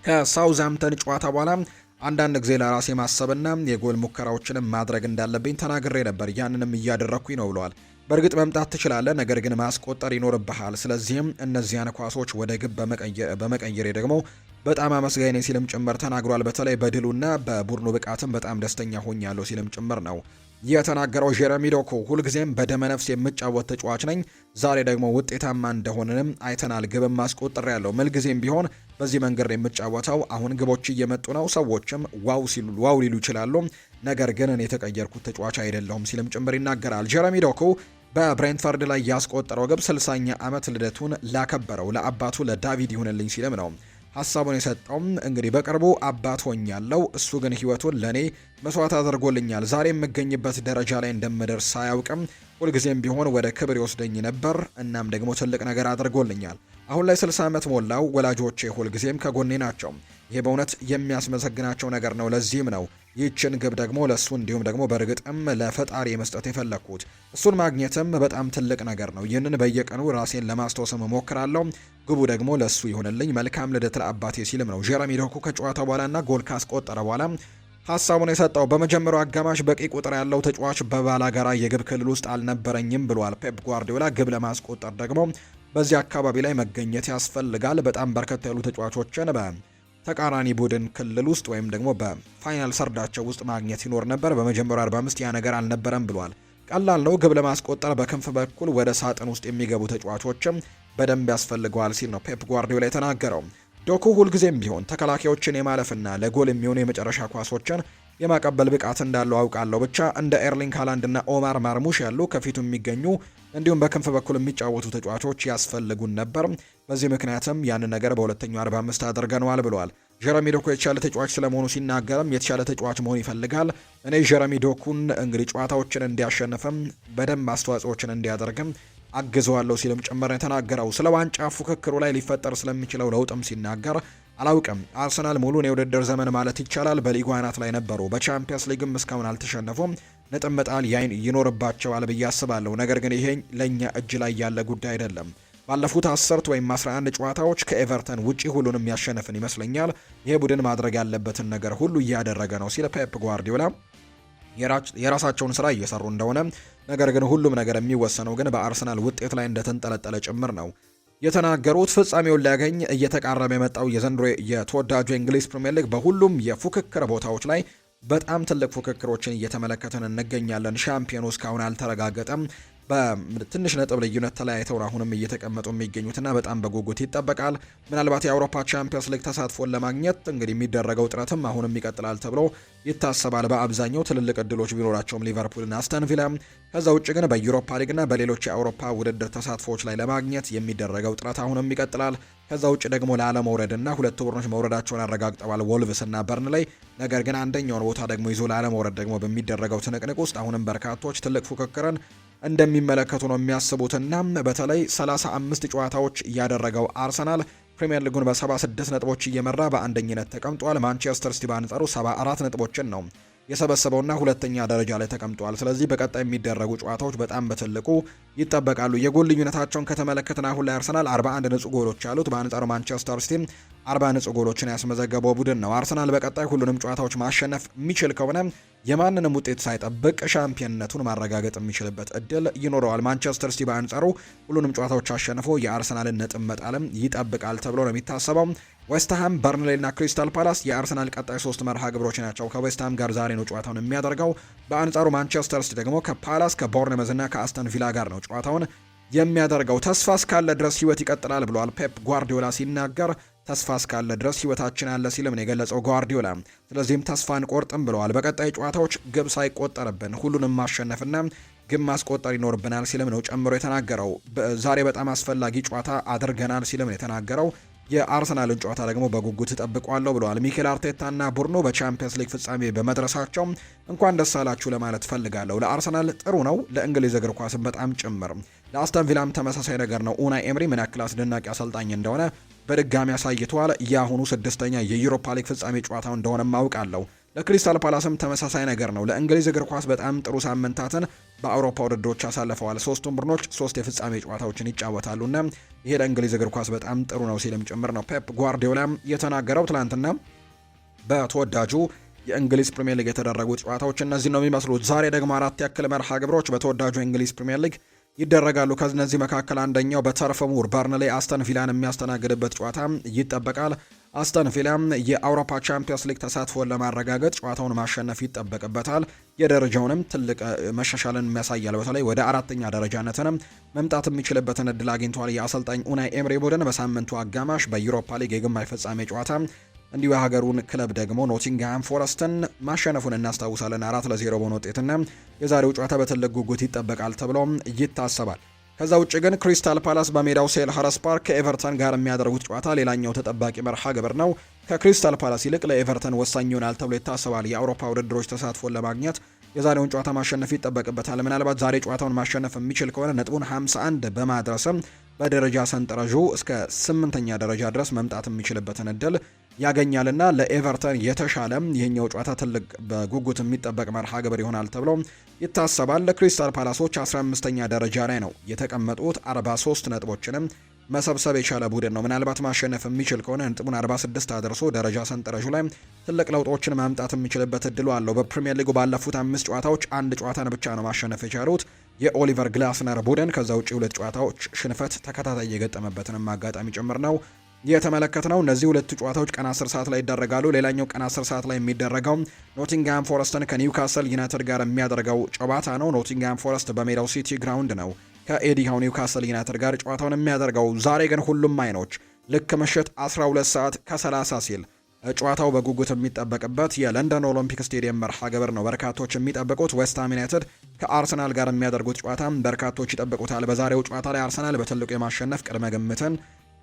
ከሳውዝሃምፕተን ጨዋታ በኋላ አንዳንድ ጊዜ ለራሴ ማሰብና የጎል ሙከራዎችንም ማድረግ እንዳለብኝ ተናግሬ ነበር፣ ያንንም እያደረግኩኝ ነው ብለዋል። በእርግጥ መምጣት ትችላለህ፣ ነገር ግን ማስቆጠር ይኖርብሃል። ስለዚህም እነዚያን ኳሶች ወደ ግብ በመቀየሬ ደግሞ በጣም አመስጋኝ ነኝ ሲልም ጭምር ተናግሯል። በተለይ በድሉና በቡድኑ ብቃትም በጣም ደስተኛ ሆኛለሁ ሲልም ጭምር ነው የተናገረው ጀረሚ ዶኩ። ሁልጊዜም በደመነፍስ የምጫወት ተጫዋች ነኝ፣ ዛሬ ደግሞ ውጤታማ እንደሆነንም አይተናል። ግብም ማስቆጠር ያለው ምንጊዜም ቢሆን በዚህ መንገድ የምጫወተው። አሁን ግቦች እየመጡ ነው፣ ሰዎችም ዋው ሊሉ ይችላሉ፣ ነገር ግን እኔ የተቀየርኩት ተጫዋች አይደለሁም ሲልም ጭምር ይናገራል። ጀረሚ ዶኩ በብሬንትፈርድ ላይ ያስቆጠረው ግብ 60ኛ ዓመት ልደቱን ላከበረው ለአባቱ ለዳቪድ ይሁንልኝ ሲልም ነው ሀሳቡን የሰጠውም። እንግዲህ በቅርቡ አባት ሆኛለሁ፣ እሱ ግን ህይወቱን ለኔ መስዋዕት አድርጎልኛል። ዛሬ የምገኝበት ደረጃ ላይ እንደምደርስ ሳያውቅም ሁልጊዜም ቢሆን ወደ ክብር ይወስደኝ ነበር። እናም ደግሞ ትልቅ ነገር አድርጎልኛል። አሁን ላይ 60 ዓመት ሞላው። ወላጆቼ ሁልጊዜም ከጎኔ ናቸው። ይሄ በእውነት የሚያስመሰግናቸው ነገር ነው። ለዚህም ነው ይህችን ግብ ደግሞ ለሱ እንዲሁም ደግሞ በእርግጥም ለፈጣሪ መስጠት የፈለግኩት። እሱን ማግኘትም በጣም ትልቅ ነገር ነው። ይህንን በየቀኑ ራሴን ለማስታወስም እሞክራለሁ። ግቡ ደግሞ ለሱ ይሆንልኝ። መልካም ልደት ለአባቴ ሲልም ነው ጀረሚ ዶኩ ከጨዋታው በኋላና ጎል ካስቆጠረ በኋላ ሀሳቡን የሰጠው። በመጀመሪያው አጋማሽ በቂ ቁጥር ያለው ተጫዋች በባላጋራ የግብ ክልል ውስጥ አልነበረኝም ብሏል ፔፕ ጓርዲዮላ። ግብ ለማስቆጠር ደግሞ በዚህ አካባቢ ላይ መገኘት ያስፈልጋል። በጣም በርከት ያሉ ተጫዋቾችን በተቃራኒ ቡድን ክልል ውስጥ ወይም ደግሞ በፋይናል ሰርዳቸው ውስጥ ማግኘት ይኖር ነበር። በመጀመሪያው 45 ያ ነገር አልነበረም ብሏል። ቀላል ነው ግብ ለማስቆጠር በክንፍ በኩል ወደ ሳጥን ውስጥ የሚገቡ ተጫዋቾችም በደንብ ያስፈልገዋል ሲል ነው ፔፕ ጓርዲዮላ የተናገረው። ዶኩ ሁልጊዜም ቢሆን ተከላካዮችን የማለፍና ለጎል የሚሆኑ የመጨረሻ ኳሶችን የማቀበል ብቃት እንዳለው አውቃለሁ። ብቻ እንደ ኤርሊንግ ሃላንድ እና ኦማር ማርሙሽ ያሉ ከፊቱ የሚገኙ እንዲሁም በክንፍ በኩል የሚጫወቱ ተጫዋቾች ያስፈልጉን ነበር። በዚህ ምክንያትም ያንን ነገር በሁለተኛው 45 አድርገነዋል ብለዋል። ጀረሚ ዶኩ የተሻለ ተጫዋች ስለመሆኑ ሲናገርም የተሻለ ተጫዋች መሆን ይፈልጋል። እኔ ጀረሚ ዶኩን እንግዲህ ጨዋታዎችን እንዲያሸንፍም በደንብ አስተዋጽኦችን እንዲያደርግም አግዘዋለሁ ሲልም ጭምር የተናገረው። ስለ ዋንጫ ፉክክሩ ላይ ሊፈጠር ስለሚችለው ለውጥም ሲናገር አላውቅም። አርሰናል ሙሉን የውድድር ዘመን ማለት ይቻላል በሊጉ አናት ላይ ነበሩ። በቻምፒየንስ ሊግም እስካሁን አልተሸነፉም። ነጥብ መጣል ይኖርባቸዋል ብዬ አስባለሁ። ነገር ግን ይሄ ለእኛ እጅ ላይ ያለ ጉዳይ አይደለም። ባለፉት 10 ወይም 11 ጨዋታዎች ከኤቨርተን ውጪ ሁሉንም ያሸነፍን ይመስለኛል። ይሄ ቡድን ማድረግ ያለበትን ነገር ሁሉ እያደረገ ነው ሲል ፔፕ ጓርዲዮላ የራሳቸውን ስራ እየሰሩ እንደሆነ፣ ነገር ግን ሁሉም ነገር የሚወሰነው ግን በአርሰናል ውጤት ላይ እንደተንጠለጠለ ጭምር ነው የተናገሩት። ፍጻሜውን ሊያገኝ እየተቃረበ የመጣው የዘንድሮ የተወዳጁ የእንግሊዝ ፕሪምየር ሊግ በሁሉም የፉክክር ቦታዎች ላይ በጣም ትልቅ ፉክክሮችን እየተመለከተን እንገኛለን። ሻምፒዮኑ እስካሁን አልተረጋገጠም። በትንሽ ነጥብ ልዩነት ተለያይተው አሁንም እየተቀመጡ የሚገኙትና በጣም በጉጉት ይጠበቃል። ምናልባት የአውሮፓ ቻምፒየንስ ሊግ ተሳትፎን ለማግኘት እንግዲህ የሚደረገው ጥረትም አሁንም ይቀጥላል ተብሎ ይታሰባል። በአብዛኛው ትልልቅ እድሎች ቢኖራቸውም ሊቨርፑልና አስተን ቪላ፣ ከዛ ውጭ ግን በዩሮፓ ሊግና በሌሎች የአውሮፓ ውድድር ተሳትፎዎች ላይ ለማግኘት የሚደረገው ጥረት አሁንም ይቀጥላል። ከዛ ውጭ ደግሞ ላለመውረድና ሁለቱ ቡድኖች መውረዳቸውን አረጋግጠዋል፣ ወልቭስ እና በርንሌይ። ነገር ግን አንደኛውን ቦታ ደግሞ ይዞ ላለመውረድ ደግሞ በሚደረገው ትንቅንቅ ውስጥ አሁንም በርካቶች ትልቅ ፉክክርን እንደሚመለከቱ ነው የሚያስቡትና በተለይ 35 ጨዋታዎች ያደረገው አርሰናል ፕሪሚየር ሊጉን በ76 ነጥቦች እየመራ በአንደኝነት ተቀምጧል። ማንቸስተር ሲቲ በአንጻሩ 74 ነጥቦችን ነው የሰበሰበውና ሁለተኛ ደረጃ ላይ ተቀምጧል። ስለዚህ በቀጣይ የሚደረጉ ጨዋታዎች በጣም በትልቁ ይጠበቃሉ። የጎል ልዩነታቸውን ከተመለከትን አሁን ላይ አርሰናል 41 ንጹህ ጎሎች አሉት። በአንጻሩ ማንቸስተር ሲቲ 40 ንጹህ ጎሎችን ያስመዘገበው ቡድን ነው። አርሰናል በቀጣይ ሁሉንም ጨዋታዎች ማሸነፍ የሚችል ከሆነ የማንንም ውጤት ሳይጠብቅ ሻምፒዮንነቱን ማረጋገጥ የሚችልበት እድል ይኖረዋል። ማንቸስተር ሲቲ በአንጻሩ ሁሉንም ጨዋታዎች አሸንፎ የአርሰናልን ነጥብ መጣልም ይጠብቃል ተብሎ ነው የሚታሰበው። ዌስትሃም፣ በርንሌይ እና ክሪስታል ፓላስ የአርሰናል ቀጣይ 3 መርሃ ግብሮች ናቸው። ከዌስትሃም ጋር ዛሬ ነው ጨዋታውን የሚያደርገው። በአንጻሩ ማንቸስተር ሲቲ ደግሞ ከፓላስ፣ ከቦርንመዝ እና ከአስተን ቪላ ጋር ነው ጨዋታውን የሚያደርገው። ተስፋ እስካለ ድረስ ህይወት ይቀጥላል ብለዋል ፔፕ ጓርዲዮላ ሲናገር። ተስፋ እስካለ ድረስ ህይወታችን አለ ሲልም ነው የገለጸው ጓርዲዮላ። ስለዚህም ተስፋ አንቆርጥም ብለዋል። በቀጣይ ጨዋታዎች ግብ ሳይቆጠርብን ሁሉንም ማሸነፍና ግብ ማስቆጠር ይኖርብናል ሲልም ነው ጨምሮ የተናገረው። ዛሬ በጣም አስፈላጊ ጨዋታ አድርገናል ሲልም ነው የተናገረው። የአርሰናልን ጨዋታ ደግሞ በጉጉት እጠብቀዋለሁ ብለዋል። ሚኬል አርቴታና ቡድኑ በቻምፒየንስ ሊግ ፍጻሜ በመድረሳቸው እንኳን ደስ አላችሁ ለማለት ፈልጋለሁ። ለአርሰናል ጥሩ ነው፣ ለእንግሊዝ እግር ኳስም በጣም ጭምር። ለአስተን ቪላም ተመሳሳይ ነገር ነው። ኡናይ ኤምሪ ምን ያክል አስደናቂ አሰልጣኝ እንደሆነ በድጋሚ አሳይቷል። የአሁኑ 6ኛ የዩሮፓ ሊግ ፍጻሜ ጨዋታው እንደሆነ ማውቃለሁ። ለክሪስታል ፓላስም ተመሳሳይ ነገር ነው። ለእንግሊዝ እግር ኳስ በጣም ጥሩ ሳምንታትን በአውሮፓ ውድድሮች አሳልፈዋል። 3ቱም ቡድኖች 3 የፍጻሜ ጨዋታዎችን ይጫወታሉና ይሄ ለእንግሊዝ እግር ኳስ በጣም ጥሩ ነው ሲልም ጭምር ነው ፔፕ ጓርዲዮላ የተናገረው። ትናንትና በተወዳጁ የእንግሊዝ ፕሪሚየር ሊግ የተደረጉት ጨዋታዎች እነዚህ ነው የሚመስሉት። ዛሬ ደግሞ 4 ያክል መርሃ ግብሮች በተወዳጁ የእንግሊዝ ፕሪሚየር ሊግ ይደረጋሉ። ከነዚህ መካከል አንደኛው በተርፍ ሙር በርንሌይ አስተን ቪላን የሚያስተናግድበት ጨዋታ ይጠበቃል። አስተን ቪላ የአውሮፓ ቻምፒየንስ ሊግ ተሳትፎን ለማረጋገጥ ጨዋታውን ማሸነፍ ይጠበቅበታል። የደረጃውንም ትልቅ መሻሻልን የሚያሳያል። በተለይ ወደ 4ኛ ደረጃነትንም መምጣት የሚችልበትን እድል አግኝቷል። የአሰልጣኝ ኡናይ ኤምሪ ቡድን በሳምንቱ አጋማሽ በዩሮፓ ሊግ የግማሽ ፍጻሜ ጨዋታ እንዲሁ የሀገሩን ክለብ ደግሞ ኖቲንግሃም ፎረስትን ማሸነፉን እናስታውሳለን 4-0 በሆነ ውጤትና የዛሬው ጨዋታ በትልቅ ጉጉት ይጠበቃል ተብሎ ይታሰባል። ከዛ ውጭ ግን ክሪስታል ፓላስ በሜዳው ሴልኸርስት ፓርክ ከኤቨርተን ጋር የሚያደርጉት ጨዋታ ሌላኛው ተጠባቂ መርሃ ግብር ነው። ከክሪስታል ፓላስ ይልቅ ለኤቨርተን ወሳኝ ይሆናል ተብሎ ይታሰባል። የአውሮፓ ውድድሮች ተሳትፎን ለማግኘት የዛሬውን ጨዋታ ማሸነፍ ይጠበቅበታል። ምናልባት ዛሬ ጨዋታውን ማሸነፍ የሚችል ከሆነ ነጥቡን 51 በማድረስም በደረጃ ሰንጠረዡ እስከ 8ኛ ደረጃ ድረስ መምጣት የሚችልበትን እድል ያገኛልና ለኤቨርተን የተሻለም ይህኛው ጨዋታ ትልቅ በጉጉት የሚጠበቅ መርሃ ግብር ይሆናል ተብሎ ይታሰባል። ለክሪስታል ፓላሶች 15ኛ ደረጃ ላይ ነው የተቀመጡት። 43 ነጥቦችንም መሰብሰብ የቻለ ቡድን ነው። ምናልባት ማሸነፍ የሚችል ከሆነ ነጥቡን 46 አድርሶ ደረጃ ሰንጠረዡ ላይ ትልቅ ለውጦችን ማምጣት የሚችልበት እድሉ አለው። በፕሪሚየር ሊጉ ባለፉት 5 ጨዋታዎች አንድ ጨዋታን ብቻ ነው ማሸነፍ የቻሉት የኦሊቨር ግላስነር ቡድን። ከዛ ውጪ 2 ጨዋታዎች ሽንፈት ተከታታይ የገጠመበትንም አጋጣሚ ጭምር ነው የተመለከትነው። እነዚህ 2 ጨዋታዎች ቀን 10 ሰዓት ላይ ይደረጋሉ። ሌላኛው ቀን 10 ሰዓት ላይ የሚደረገው ኖቲንግሃም ፎረስትን ከኒውካስል ዩናይትድ ጋር የሚያደርገው ጨዋታ ነው። ኖቲንግሃም ፎረስት በሜዳው ሲቲ ግራውንድ ነው ከኤዲሃው ኒውካስል ዩናይትድ ጋር ጨዋታውን የሚያደርገው። ዛሬ ግን ሁሉም አይኖች ልክ ምሽት 12 ሰዓት ከ30 ሲል ጨዋታው በጉጉት የሚጠበቅበት የለንደን ኦሎምፒክ ስቴዲየም መርሃ ግብር ነው በርካቶች የሚጠብቁት። ዌስትሃም ዩናይትድ ከአርሰናል ጋር የሚያደርጉት ጨዋታ በርካቶች ይጠብቁታል። በዛሬው ጨዋታ ላይ አርሰናል በትልቁ የማሸነፍ ቅድመ ግምትን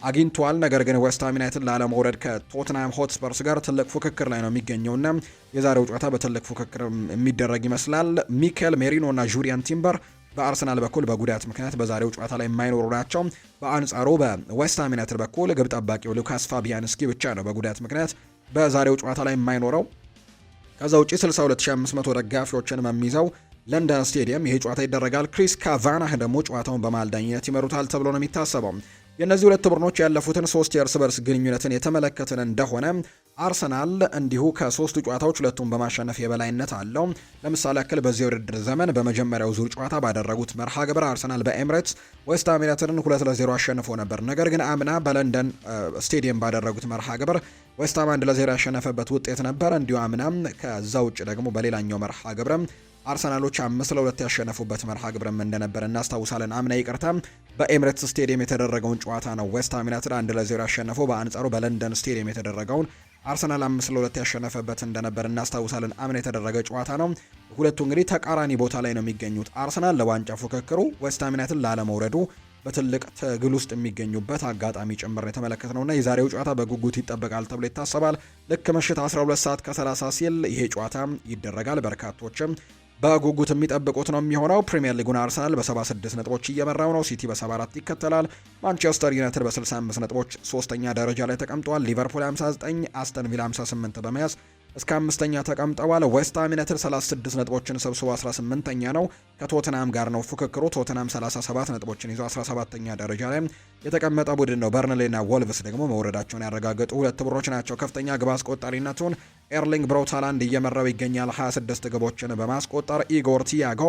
አግኝቷል። ነገር ግን ዌስትሃም ዩናይትድ ላለመውረድ ከቶትንሃም ሆትስፐርስ ጋር ትልቅ ፉክክር ላይ ነው የሚገኘውና የዛሬው ጨዋታ በትልቅ ፉክክር የሚደረግ ይመስላል። ሚኬል ሜሪኖ እና ጁሪያን ቲምበር በአርሰናል በኩል በጉዳት ምክንያት በዛሬው ጨዋታ ላይ የማይኖሩ ናቸው። በአንጻሩ በዌስትሃም ዩናይትድ በኩል ግብ ጠባቂው ሉካስ ፋቢያንስኪ ብቻ ነው በጉዳት ምክንያት በዛሬው ጨዋታ ላይ የማይኖረው። ከዛ ውጪ 62500 ደጋፊዎችን በሚይዘው ለንደን ስቴዲየም ይሄ ጨዋታ ይደረጋል። ክሪስ ካቫናህ ደግሞ ጨዋታውን በማልዳኝነት ይመሩታል ተብሎ ነው የሚታሰበው። የእነዚህ ሁለት ቡድኖች ያለፉትን 3 የእርስ በርስ ግንኙነትን የተመለከትን እንደሆነ አርሰናል እንዲሁ ከ3 ጨዋታዎች ሁለቱን በማሸነፍ የበላይነት አለው። ለምሳሌ ያክል በዚህ ውድድር ዘመን በመጀመሪያው ዙር ጨዋታ ባደረጉት መርሃ ግብር አርሰናል በኤምሬትስ ዌስትሃም ዩናይትድን 2-0 አሸንፎ ነበር። ነገር ግን አምና በለንደን ስቴዲየም ባደረጉት መርሃ ግብር ዌስትሃም 1-0 ያሸነፈበት ውጤት ነበር። እንዲሁ አምናም ከዛ ውጭ ደግሞ በሌላኛው መርሃ ግብርም አርሰናሎች 5-2 ያሸነፉበት መርሃ ግብርም እንደነበር እናስታውሳለን። አምና ይቅርታ በኤምሬትስ ስቴዲየም የተደረገውን ጨዋታ ነው ዌስትሃም ዩናይትድ 1-0 ያሸነፈው። በአንጻሩ በለንደን ስቴዲየም የተደረገውን አርሰናል 5-2 ያሸነፈበት እንደነበር እናስታውሳለን። አምና የተደረገ ጨዋታ ነው። ሁለቱ እንግዲህ ተቃራኒ ቦታ ላይ ነው የሚገኙት። አርሰናል ለዋንጫ ፉክክሩ፣ ዌስትሃም ዩናይትድ ላለመውረዱ በትልቅ ትግል ውስጥ የሚገኙበት አጋጣሚ ጭምር የተመለከትነውና የዛሬው ጨዋታ በጉጉት ይጠበቃል ተብሎ ይታሰባል። ልክ ምሽት 12 ሰዓት ከ30 ሲል ይሄ ጨዋታ ይደረጋል። በርካቶችም በጉጉት የሚጠብቁት ነው የሚሆነው። ፕሪሚየር ሊጉን አርሰናል በ76 ነጥቦች እየመራው ነው። ሲቲ በ74 ይከተላል። ማንቸስተር ዩናይትድ በ65 ነጥቦች ሶስተኛ ደረጃ ላይ ተቀምጧል። ሊቨርፑል 59፣ አስተን ቪላ 58 በመያዝ እስከ አምስተኛ ተቀምጠዋል። ዌስትሃም ዩናይትድ 36 ነጥቦችን ሰብስቦ 18ኛ ነው። ከቶተንሃም ጋር ነው ፉክክሩ። ቶተንሃም 37 ነጥቦችን ይዞ 17ኛ ደረጃ ላይ የተቀመጠ ቡድን ነው። በርንሌና ወልቭስ ደግሞ መውረዳቸውን ያረጋገጡ ሁለት ቡድኖች ናቸው። ከፍተኛ ግብ አስቆጣሪነቱን ኤርሊንግ ብራውት ሃላንድ እየመራው ይገኛል። 26 ግቦችን በማስቆጠር ኢጎር ቲያጎ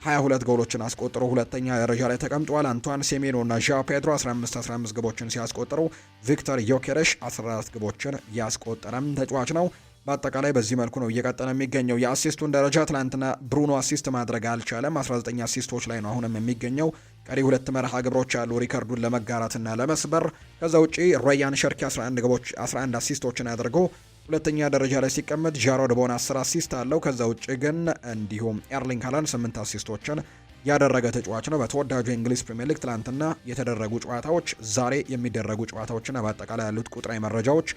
22 ጎሎችን አስቆጥሮ ሁለተኛ ደረጃ ላይ ተቀምጧል። አንቷን ሴሜኖ እና ዣ ፔድሮ 15 ግቦችን ሲያስቆጥሩ ቪክተር ዮኬሬሽ 14 ግቦችን ያስቆጠረም ተጫዋች ነው። በአጠቃላይ በዚህ መልኩ ነው እየቀጠለ የሚገኘው። የአሲስቱን ደረጃ ትላንትና ብሩኖ አሲስት ማድረግ አልቻለም። 19 አሲስቶች ላይ ነው አሁንም የሚገኘው። ቀሪ ሁለት መርሃ ግብሮች ያሉ ሪከርዱን ለመጋራትና ለመስበር። ከዛ ውጪ ሮያን ሸርኪ 11 ግቦች 11 አሲስቶችን አድርጎ ሁለተኛ ደረጃ ላይ ሲቀመጥ፣ ጃሮድ ቦን 10 አሲስት አለው። ከዛ ውጪ ግን እንዲሁም ኤርሊንግ ሃላንድ 8 አሲስቶችን ያደረገ ተጫዋች ነው። በተወዳጁ የእንግሊዝ ፕሪሚየር ሊግ ትላንትና የተደረጉ ጨዋታዎች፣ ዛሬ የሚደረጉ ጨዋታዎችና በአጠቃላይ ያሉት ቁጥራዊ መረጃዎች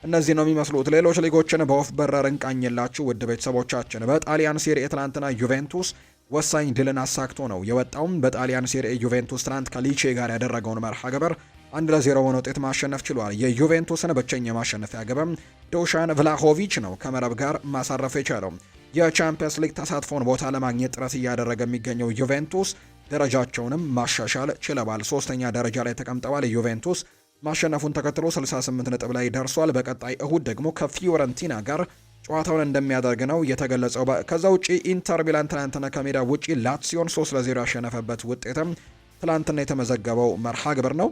እነዚህ ነው የሚመስሉት። ሌሎች ሊጎችን በወፍ በረር እንቃኝላችሁ ውድ ቤተሰቦቻችን። በጣሊያን ሴሪኤ ትላንትና ዩቬንቱስ ወሳኝ ድልን አሳክቶ ነው የወጣውም። በጣሊያን ሴሪኤ ዩቬንቱስ ትላንት ከሊቼ ጋር ያደረገውን መርሃ ግብር 1-0 በሆነ ውጤት ማሸነፍ ችሏል። የዩቬንቱስን ብቸኛ ማሸነፊያ ግብም ዶሻን ቭላሆቪች ነው ከመረብ ጋር ማሳረፍ የቻለው። የቻምፒየንስ ሊግ ተሳትፎን ቦታ ለማግኘት ጥረት እያደረገ የሚገኘው ዩቬንቱስ ደረጃቸውንም ማሻሻል ችለዋል። 3ኛ ደረጃ ላይ ተቀምጠዋል። ዩቬንቱስ ማሸነፉን ተከትሎ 68 ነጥብ ላይ ደርሷል። በቀጣይ እሁድ ደግሞ ከፊዮረንቲና ጋር ጨዋታውን እንደሚያደርግ ነው የተገለጸው። ከዛ ውጪ ኢንተር ሚላን ትናንትና ከሜዳ ውጪ ላትሲዮን 3-0 ያሸነፈበት ውጤትም ትላንትና የተመዘገበው መርሃ ግብር ነው።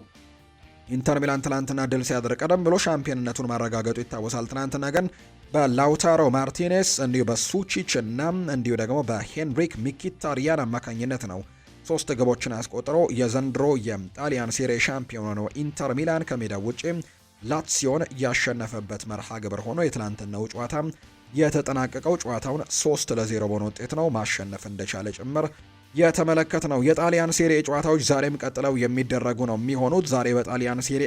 ኢንተር ሚላን ትላንትና ድል ሲያደርግ ቀደም ብሎ ሻምፒዮንነቱን ማረጋገጡ ይታወሳል። ትናንትና ግን በላውታሮ ማርቲኔስ እንዲሁ በሱቺች እና እንዲሁ ደግሞ በሄንሪክ ሚኪታሪያን አማካኝነት ነው 3 ግቦችን አስቆጥሮ የዘንድሮ የጣሊያን ሴሪ ሻምፒዮን ነው ኢንተር ሚላን ከሜዳ ውጪ ላትሲዮን ያሸነፈበት መርሃ ግብር ሆኖ የትላንትናው ጨዋታ የተጠናቀቀው ጨዋታውን 3-0 በሆነ ውጤት ነው ማሸነፍ እንደቻለ ጭምር የተመለከት ነው። የጣሊያን ሴሪ ጨዋታዎች ዛሬም ቀጥለው የሚደረጉ ነው የሚሆኑት። ዛሬ በጣሊያን ሴሪ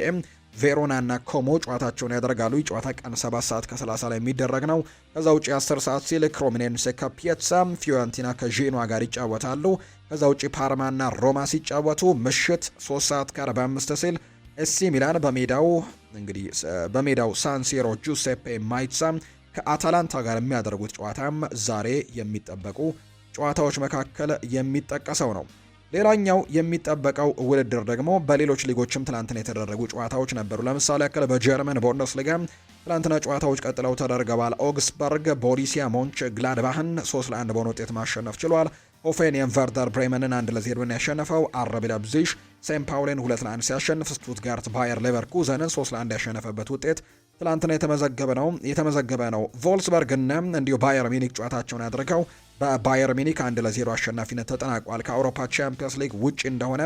ቬሮና እና ኮሞ ጨዋታቸውን ያደርጋሉ። ጨዋታ ቀን 7 ሰዓት ከ30 ላይ የሚደረግ ነው። ከዛ ውጪ 10 ሰዓት ሲል ክሮሚኔንሴ ከፒየትሳ፣ ፊዮረንቲና ከጄኖዋ ጋር ይጫወታሉ። ከዛ ውጪ ፓርማና ሮማ ሲጫወቱ ምሽት 3 ሰዓት ከ45 ሲል ኤሲ ሚላን በሜዳው ሳንሲሮ ጁሴፔ ማይትሳ ከአታላንታ ጋር የሚያደርጉት ጨዋታም ዛሬ የሚጠበቁ ጨዋታዎች መካከል የሚጠቀሰው ነው። ሌላኛው የሚጠበቀው ውድድር ደግሞ በሌሎች ሊጎችም ትላንትና የተደረጉ ጨዋታዎች ነበሩ። ለምሳሌ ያክል በጀርመን ቡንደስሊጋ ትላንትና ጨዋታዎች ቀጥለው ተደርገዋል። ኦግስበርግ ቦሩሲያ ሞንች ግላድባህን 3-1 በሆነ ውጤት ማሸነፍ ችሏል። ሆፌንየም ቨርደር ብሬመንን 1-0 ያሸነፈው። አረቢ ለብዚሽ ሴንት ፓውልን 2-1 ሲያሸንፍ፣ ስቱትጋርት ባየር ሌቨርኩዘንን 3-1 ያሸነፈበት ውጤት ትላንትና የተመዘገበ ነው። ቮልስበርግ እና እንዲሁ ባየር ሚኒክ ጨዋታቸውን አድርገው በባየር ሚኒክ 1-0 አሸናፊነት ተጠናቋል። ከአውሮፓ ቻምፒየንስ ሊግ ውጪ እንደሆነ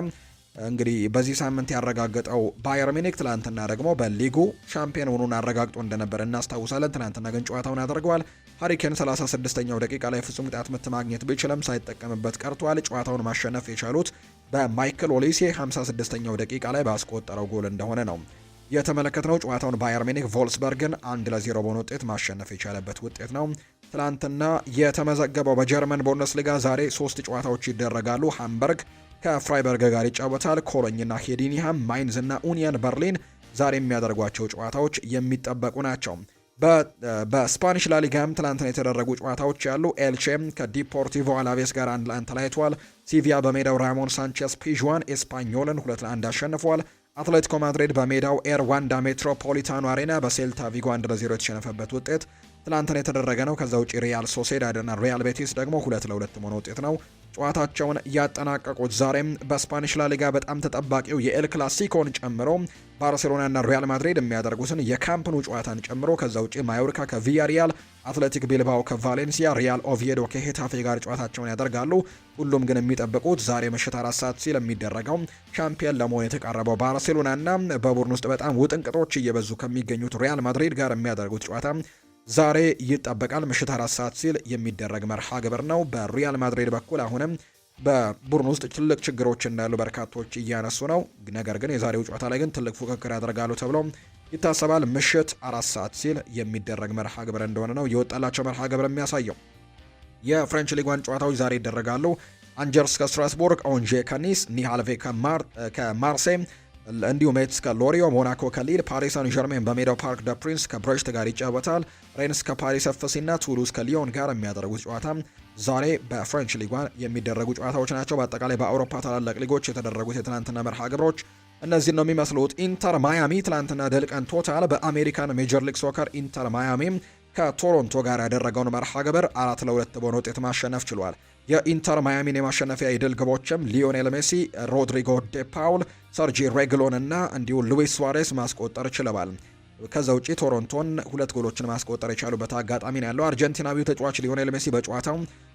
እንግዲህ በዚህ ሳምንት ያረጋገጠው ባየር ሚኒክ ትላንትና ደግሞ በሊጉ ሻምፒዮን ሆኖን አረጋግጦ እንደነበር እናስታውሳለን። ትላንትና ግን ጨዋታውን አድርገዋል። ሃሪኬን 36ኛው ደቂቃ ላይ ፍጹም ቅጣት ምት ማግኘት ቢችልም ሳይጠቀምበት ቀርቷል። ጨዋታውን ማሸነፍ የቻሉት በማይክል ኦሊሴ 56ኛው ደቂቃ ላይ ባስቆጠረው ጎል እንደሆነ ነው የተመለከትነው። ጨዋታውን ባየር ሚኒክ ቮልስበርግን 1-0 በሆነ ውጤት ማሸነፍ የቻለበት ውጤት ነው ትላንትና የተመዘገበው። በጀርመን ቡንደስሊጋ ዛሬ 3 ጨዋታዎች ይደረጋሉ። ሃምበርግ ከፍራይበርግ ጋር ይጫወታል። ኮሎኝና ሄዲኒሃም፣ ማይንዝ እና ኡኒየን በርሊን ዛሬ የሚያደርጓቸው ጨዋታዎች የሚጠበቁ ናቸው። በስፓኒሽ ላሊጋም ትላንትና የተደረጉ ጨዋታዎች ያሉ። ኤልቼም ከዲፖርቲቮ አላቬስ ጋር 1-1 ተለያይቷል። ሲቪያ በሜዳው ራሞን ሳንቼስ ፒዥዋን ኤስፓኞልን 2-1 አሸንፏል። አትሌቲኮ ማድሪድ በሜዳው ኤር ዋንዳ ሜትሮፖሊታኖ አሬና በሴልታ ቪጎ 1-0 የተሸነፈበት ውጤት ትላንትና የተደረገ ነው። ከዛ ውጪ ሪያል ሶሴዳድ እና ሪያል ቤቲስ ደግሞ 2-2 በሆነ ውጤት ነው ጨዋታቸውን ያጠናቀቁት። ዛሬም በስፓኒሽ ላሊጋ በጣም ተጠባቂው የኤል ክላሲኮን ጨምሮ ባርሴሎና እና ሪያል ማድሪድ የሚያደርጉትን የካምፕኑ ጨዋታን ጨምሮ ከዛ ውጪ ማዮርካ ከቪያሪያል፣ አትሌቲክ ቢልባኦ ከቫሌንሲያ፣ ሪያል ኦቪዬዶ ከሄታፌ ጋር ጨዋታቸውን ያደርጋሉ። ሁሉም ግን የሚጠብቁት ዛሬ ምሽት 4 ሰዓት ሲል የሚደረገው ሻምፒየን ለመሆን የተቃረበው ባርሴሎና እና በቡድን ውስጥ በጣም ውጥንቅጦች እየበዙ ከሚገኙት ሪያል ማድሪድ ጋር የሚያደርጉት ጨዋታ ዛሬ ይጠበቃል። ምሽት 4 ሰዓት ሲል የሚደረግ መርሃ ግብር ነው። በሪያል ማድሪድ በኩል አሁንም በቡድን ውስጥ ትልቅ ችግሮች እንዳሉ በርካቶች እያነሱ ነው። ነገር ግን የዛሬው ጨዋታ ላይ ግን ትልቅ ፉክክር ያደርጋሉ ተብሎ ይታሰባል። ምሽት 4 ሰዓት ሲል የሚደረግ መርሃ ግብር እንደሆነ ነው የወጣላቸው መርሃ ግብር የሚያሳየው። የፍሬንች ሊግ 1 ጨዋታዎች ዛሬ ይደረጋሉ። አንጀርስ ከስትራስቡርግ፣ ኦንዤ ከኒስ፣ ኒሃልቬ ከማርሴይ እንዲሁ ሜትስ ከሎሪዮ፣ ሞናኮ ከሊል፣ ፓሪስ ሳን ዠርሜን በሜዳው ፓርክ ደ ፕሪንስ ከብሬስት ጋር ይጫወታል። ሬንስ ከፓሪስ ኤፍሲ እና ቱሉዝ ከሊዮን ጋር የሚያደርጉት ጨዋታ ዛሬ በፍሬንች ሊግ 1 የሚደረጉ ጨዋታዎች ናቸው። በአጠቃላይ በአውሮፓ ታላላቅ ሊጎች የተደረጉት የትናንትና መርሃ ግብሮች እነዚህን ነው የሚመስሉት። ኢንተር ማያሚ ትናንትና ድል ቀንቶታል። በአሜሪካን ሜጀር ሊግ ሶከር ኢንተር ማያሚ ከቶሮንቶ ጋር ያደረገውን መርሃ ግብር 4-2 በሆነ ውጤት ማሸነፍ ችሏል። የኢንተር ማያሚን የማሸነፊያ የድል ግቦችም ሊዮኔል ሜሲ፣ ሮድሪጎ ዴ ፓውል፣ ሰርጂ ሬግሎን እና እንዲሁ ሉዊስ ሱዋሬስ ማስቆጠር ችለዋል። ከዛ ውጪ ቶሮንቶን 2 ጎሎችን ማስቆጠር የቻሉበት አጋጣሚ ነው ያለው። አርጀንቲናዊው ተጫዋች ሊዮኔል ሜሲ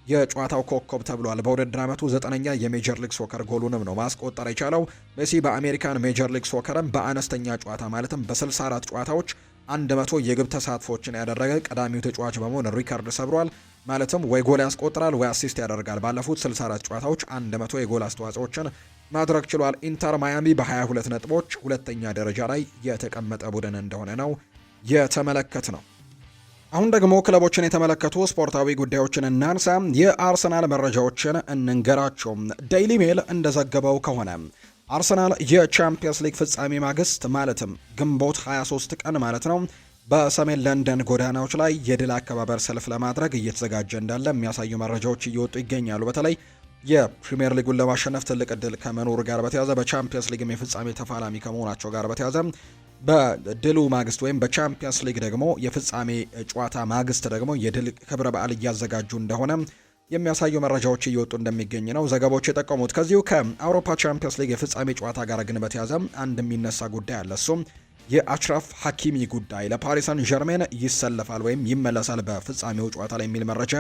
የጨዋታው ኮከብ ተብሏል። በውድድር ዓመቱ 9ኛ የሜጀር ሊግ ሶከር ጎሉንም ነው ማስቆጠር የቻለው። ሜሲ በአሜሪካን ሜጀር ሊግ ሶከርም በአነስተኛ ጨዋታ ማለትም በ64 ጨዋታዎች 100 የግብ ተሳትፎችን ያደረገ ቀዳሚው ተጫዋች በመሆን ሪካርድ ሰብሯል። ማለትም ወይ ጎል ያስቆጥራል ወይ አሲስት ያደርጋል። ባለፉት 64 ጨዋታዎች 100 የጎል አስተዋጽኦችን ማድረግ ችሏል። ኢንተር ማያሚ በ22 ነጥቦች ሁለተኛ ደረጃ ላይ የተቀመጠ ቡድን እንደሆነ ነው የተመለከት ነው። አሁን ደግሞ ክለቦችን የተመለከቱ ስፖርታዊ ጉዳዮችን እናንሳ። የአርሰናል መረጃዎችን እንንገራቸው። ዴይሊ ሜል እንደዘገበው ከሆነ አርሰናል የቻምፒየንስ ሊግ ፍጻሜ ማግስት ማለትም ግንቦት 23 ቀን ማለት ነው በሰሜን ለንደን ጎዳናዎች ላይ የድል አከባበር ሰልፍ ለማድረግ እየተዘጋጀ እንዳለ የሚያሳዩ መረጃዎች እየወጡ ይገኛሉ። በተለይ የፕሪሚየር ሊጉን ለማሸነፍ ትልቅ እድል ከመኖር ጋር በተያያዘ በቻምፒየንስ ሊግም የፍጻሜ ተፋላሚ ከመሆናቸው ጋር በተያያዘ በድሉ ማግስት ወይም በቻምፒየንስ ሊግ ደግሞ የፍጻሜ ጨዋታ ማግስት ደግሞ የድል ክብረ በዓል እያዘጋጁ እንደሆነ የሚያሳዩ መረጃዎች እየወጡ እንደሚገኝ ነው ዘገባዎች የጠቀሙት። ከዚሁ ከአውሮፓ ቻምፒየንስ ሊግ የፍጻሜ ጨዋታ ጋር ግን በተያያዘ አንድ የሚነሳ ጉዳይ አለ። እሱም የአችራፍ ሀኪሚ ጉዳይ ለፓሪስ ሳን ዠርሜን ይሰለፋል ወይም ይመለሳል በፍጻሜው ጨዋታ ላይ የሚል መረጃ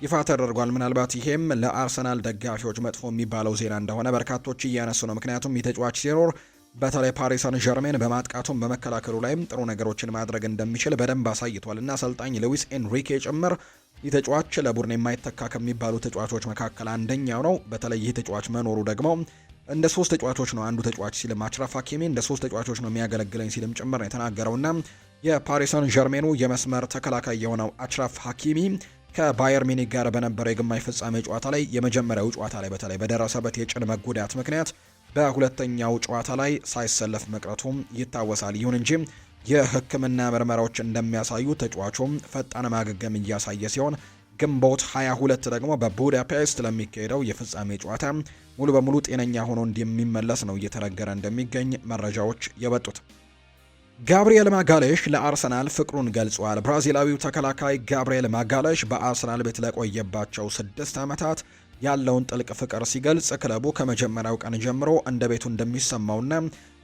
ይፋ ተደርጓል። ምናልባት ይሄም ለአርሰናል ደጋፊዎች መጥፎ የሚባለው ዜና እንደሆነ በርካቶች እያነሱ ነው። ምክንያቱም የተጫዋች ሲኖር በተለይ ፓሪስ ሳን ዠርሜን በማጥቃቱም በመከላከሉ ላይም ጥሩ ነገሮችን ማድረግ እንደሚችል በደንብ አሳይቷል እና አሰልጣኝ ሉዊስ ኤንሪኬ ጭምር ይህ ተጫዋች ለቡድን የማይተካ ከሚባሉ ተጫዋቾች መካከል አንደኛው ነው። በተለይ ይህ ተጫዋች መኖሩ ደግሞ እንደ 3 ተጫዋቾች ነው አንዱ ተጫዋች ሲልም አችራፍ ሀኪሚ እንደ 3 ተጫዋቾች ነው የሚያገለግለኝ ሲልም ጭምር ነው የተናገረውና የፓሪስ ሳን ዠርሜኑ የመስመር ተከላካይ የሆነው አችራፍ ሀኪሚ ከባየር ሚኒክ ጋር በነበረው የግማሽ ፍጻሜ ጨዋታ ላይ የመጀመሪያው ጨዋታ ላይ በተለይ በደረሰበት የጭን መጎዳት ምክንያት በሁለተኛው ጨዋታ ላይ ሳይሰለፍ መቅረቱም ይታወሳል። ይሁን እንጂ የሕክምና ምርመራዎች እንደሚያሳዩ ተጫዋቹም ፈጣን ማገገም እያሳየ ሲሆን ግንቦት 22 ደግሞ በቡዳፔስት ለሚካሄደው የፍጻሜ ጨዋታ ሙሉ በሙሉ ጤነኛ ሆኖ እንደሚመለስ ነው እየተነገረ እንደሚገኝ መረጃዎች የወጡት። ጋብሪኤል ማጋሌሽ ለአርሰናል ፍቅሩን ገልጿል። ብራዚላዊው ተከላካይ ጋብሪኤል ማጋሌሽ በአርሰናል ቤት ለቆየባቸው 6 ዓመታት ያለውን ጥልቅ ፍቅር ሲገልጽ ክለቡ ከመጀመሪያው ቀን ጀምሮ እንደ ቤቱ እንደሚሰማውና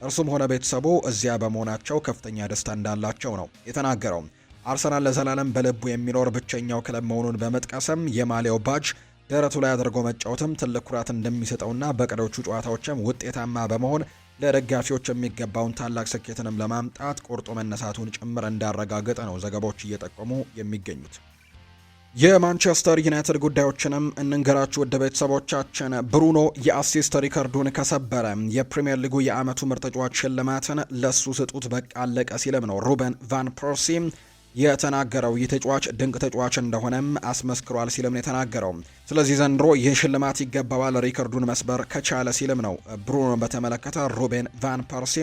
እርሱም ሆነ ቤተሰቡ እዚያ በመሆናቸው ከፍተኛ ደስታ እንዳላቸው ነው የተናገረው። አርሰናል ለዘላለም በልቡ የሚኖር ብቸኛው ክለብ መሆኑን በመጥቀስም የማሊያው ባጅ ደረቱ ላይ አድርጎ መጫወትም ትልቅ ኩራት እንደሚሰጠውና በቀሪዎቹ ጨዋታዎችም ውጤታማ በመሆን ለደጋፊዎች የሚገባውን ታላቅ ስኬትንም ለማምጣት ቆርጦ መነሳቱን ጭምር እንዳረጋገጠ ነው ዘገባዎች እየጠቆሙ የሚገኙት። የማንቸስተር ዩናይትድ ጉዳዮችንም እንንገራችሁ ውድ ቤተሰቦቻችን። ብሩኖ የአሲስት ሪከርዱን ከሰበረ የፕሪምየር ሊጉ የአመቱ ምርጥ ተጫዋች ሽልማትን ለሱ ስጡት በቃ አለቀ ሲልም ነው ሩበን ቫን ፐርሲ የተናገረው። ይህ ተጫዋች ድንቅ ተጫዋች እንደሆነም አስመስክሯል ሲልም ነው የተናገረው። ስለዚህ ዘንድሮ ይህ ሽልማት ይገባዋል ሪከርዱን መስበር ከቻለ ሲልም ነው ብሩኖ በተመለከተ ሩበን ቫን ፐርሲ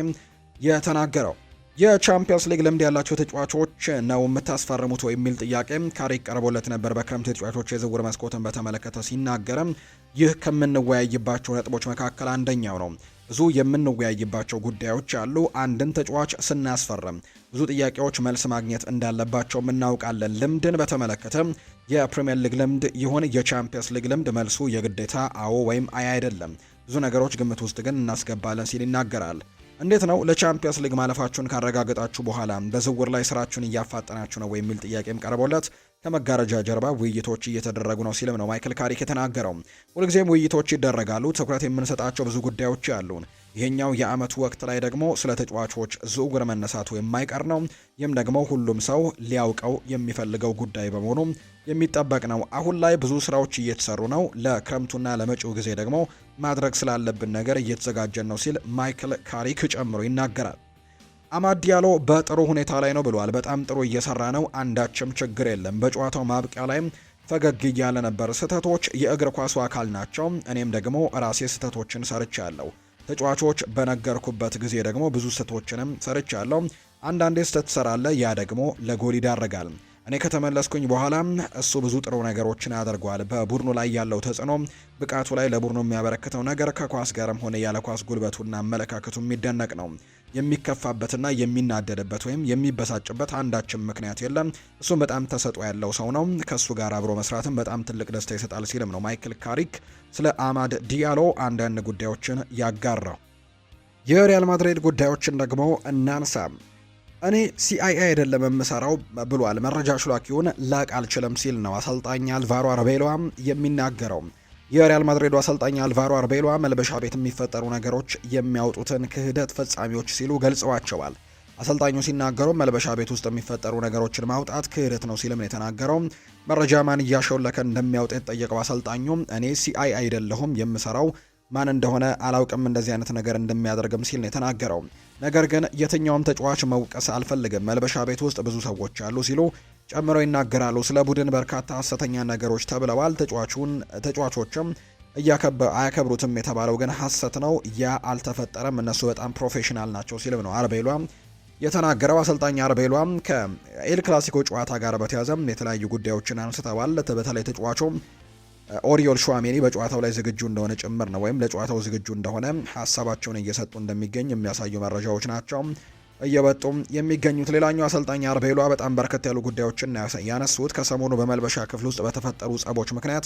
የተናገረው። የቻምፒየንስ ሊግ ልምድ ያላቸው ተጫዋቾች ነው የምታስፈርሙት ወይ የሚል ጥያቄ ካሪክ ቀርቦለት ነበር። በክረምት ተጫዋቾች የዝውውር መስኮትን በተመለከተ ሲናገርም ይህ ከምንወያይባቸው ነጥቦች መካከል አንደኛው ነው። ብዙ የምንወያይባቸው ጉዳዮች አሉ። አንድን ተጫዋች ስናስፈርም ብዙ ጥያቄዎች መልስ ማግኘት እንዳለባቸው እናውቃለን። ልምድን በተመለከተ የፕሪሚየር ሊግ ልምድ ይሁን የቻምፒየንስ ሊግ ልምድ መልሱ የግዴታ አዎ ወይም አይ አይደለም። ብዙ ነገሮች ግምት ውስጥ ግን እናስገባለን ሲል ይናገራል። እንዴት ነው ለቻምፒየንስ ሊግ ማለፋችሁን ካረጋገጣችሁ በኋላ በዝውውር ላይ ስራችሁን እያፋጠናችሁ ነው የሚል ጥያቄም ቀርቦለት ከመጋረጃ ጀርባ ውይይቶች እየተደረጉ ነው ሲልም ነው ማይክል ካሪክ የተናገረው። ሁልጊዜም ውይይቶች ይደረጋሉ። ትኩረት የምንሰጣቸው ብዙ ጉዳዮች አሉን። ይሄኛው የአመቱ ወቅት ላይ ደግሞ ስለ ተጫዋቾች ዝውውር መነሳቱ የማይቀር ነው። ይህም ደግሞ ሁሉም ሰው ሊያውቀው የሚፈልገው ጉዳይ በመሆኑ የሚጠበቅ ነው። አሁን ላይ ብዙ ስራዎች እየተሰሩ ነው። ለክረምቱና ለመጪው ጊዜ ደግሞ ማድረግ ስላለብን ነገር እየተዘጋጀን ነው ሲል ማይክል ካሪክ ጨምሮ ይናገራል። አማድ ዲያሎ በጥሩ ሁኔታ ላይ ነው ብሏል። በጣም ጥሩ እየሰራ ነው። አንዳችም ችግር የለም። በጨዋታው ማብቂያ ላይም ፈገግ እያለ ነበር። ስህተቶች የእግር ኳሱ አካል ናቸው። እኔም ደግሞ ራሴ ስህተቶችን ሰርቻለሁ። ተጫዋቾች በነገርኩበት ጊዜ ደግሞ ብዙ ስህተቶችንም ሰርቻለሁ። አንዳንዴ ስህተት ትሰራለህ፣ ያ ደግሞ ለጎል ይዳረጋል። እኔ ከተመለስኩኝ በኋላ እሱ ብዙ ጥሩ ነገሮችን ያደርገዋል። በቡድኑ ላይ ያለው ተጽዕኖ፣ ብቃቱ ላይ ለቡድኑ የሚያበረክተው ነገር ከኳስ ጋርም ሆነ ያለ ኳስ ጉልበቱና አመለካከቱ የሚደነቅ ነው። የሚከፋበትና የሚናደድበት ወይም የሚበሳጭበት አንዳችም ምክንያት የለም። እሱም በጣም ተሰጥኦ ያለው ሰው ነው። ከእሱ ጋር አብሮ መስራትም በጣም ትልቅ ደስታ ይሰጣል ሲልም ነው ማይክል ካሪክ ስለ አማድ ዲያሎ አንዳንድ ጉዳዮችን ያጋራው። የሪያል ማድሪድ ጉዳዮችን ደግሞ እናንሳ። እኔ ሲአይኤ አይደለም የምሰራው ብሏል። መረጃ ሹላኪውን ላቅ አልችልም ሲል ነው አሰልጣኝ አልቫሮ አርቤሎዋ የሚናገረው። የሪያል ማድሪዱ አሰልጣኝ አልቫሮ አርቤሎዋ መልበሻ ቤት የሚፈጠሩ ነገሮች የሚያወጡትን ክህደት ፈጻሚዎች ሲሉ ገልጸዋቸዋል። አሰልጣኙ ሲናገሩ መልበሻ ቤት ውስጥ የሚፈጠሩ ነገሮችን ማውጣት ክህደት ነው ሲልም ነው የተናገረው። መረጃ ማን እያሾለከ እንደሚያወጣ የተጠየቀው አሰልጣኙ እኔ ሲአይ አይደለሁም የምሰራው ማን እንደሆነ አላውቅም እንደዚህ አይነት ነገር እንደሚያደርግም ሲል ነው የተናገረው። ነገር ግን የትኛውም ተጫዋች መውቀስ አልፈልግም፣ መልበሻ ቤት ውስጥ ብዙ ሰዎች አሉ ሲሉ ጨምረው ይናገራሉ። ስለ ቡድን በርካታ ሐሰተኛ ነገሮች ተብለዋል። ተጫዋቾችም አያከብሩትም የተባለው ግን ሐሰት ነው። ያ አልተፈጠረም። እነሱ በጣም ፕሮፌሽናል ናቸው ሲልም ነው አርቤሏ የተናገረው። አሰልጣኝ አርቤሏ ከኤል ክላሲኮ ጨዋታ ጋር በተያዘም የተለያዩ ጉዳዮችን አንስተዋል። በተለይ ተጫዋቹም ኦሪዮል ሹዋሜኒ በጨዋታው ላይ ዝግጁ እንደሆነ ጭምር ነው ወይም ለጨዋታው ዝግጁ እንደሆነ ሀሳባቸውን እየሰጡ እንደሚገኝ የሚያሳዩ መረጃዎች ናቸው እየወጡ የሚገኙት። ሌላኛው አሰልጣኝ አርቤሏ በጣም በርከት ያሉ ጉዳዮችን ያነሱት ከሰሞኑ በመልበሻ ክፍል ውስጥ በተፈጠሩ ጸቦች ምክንያት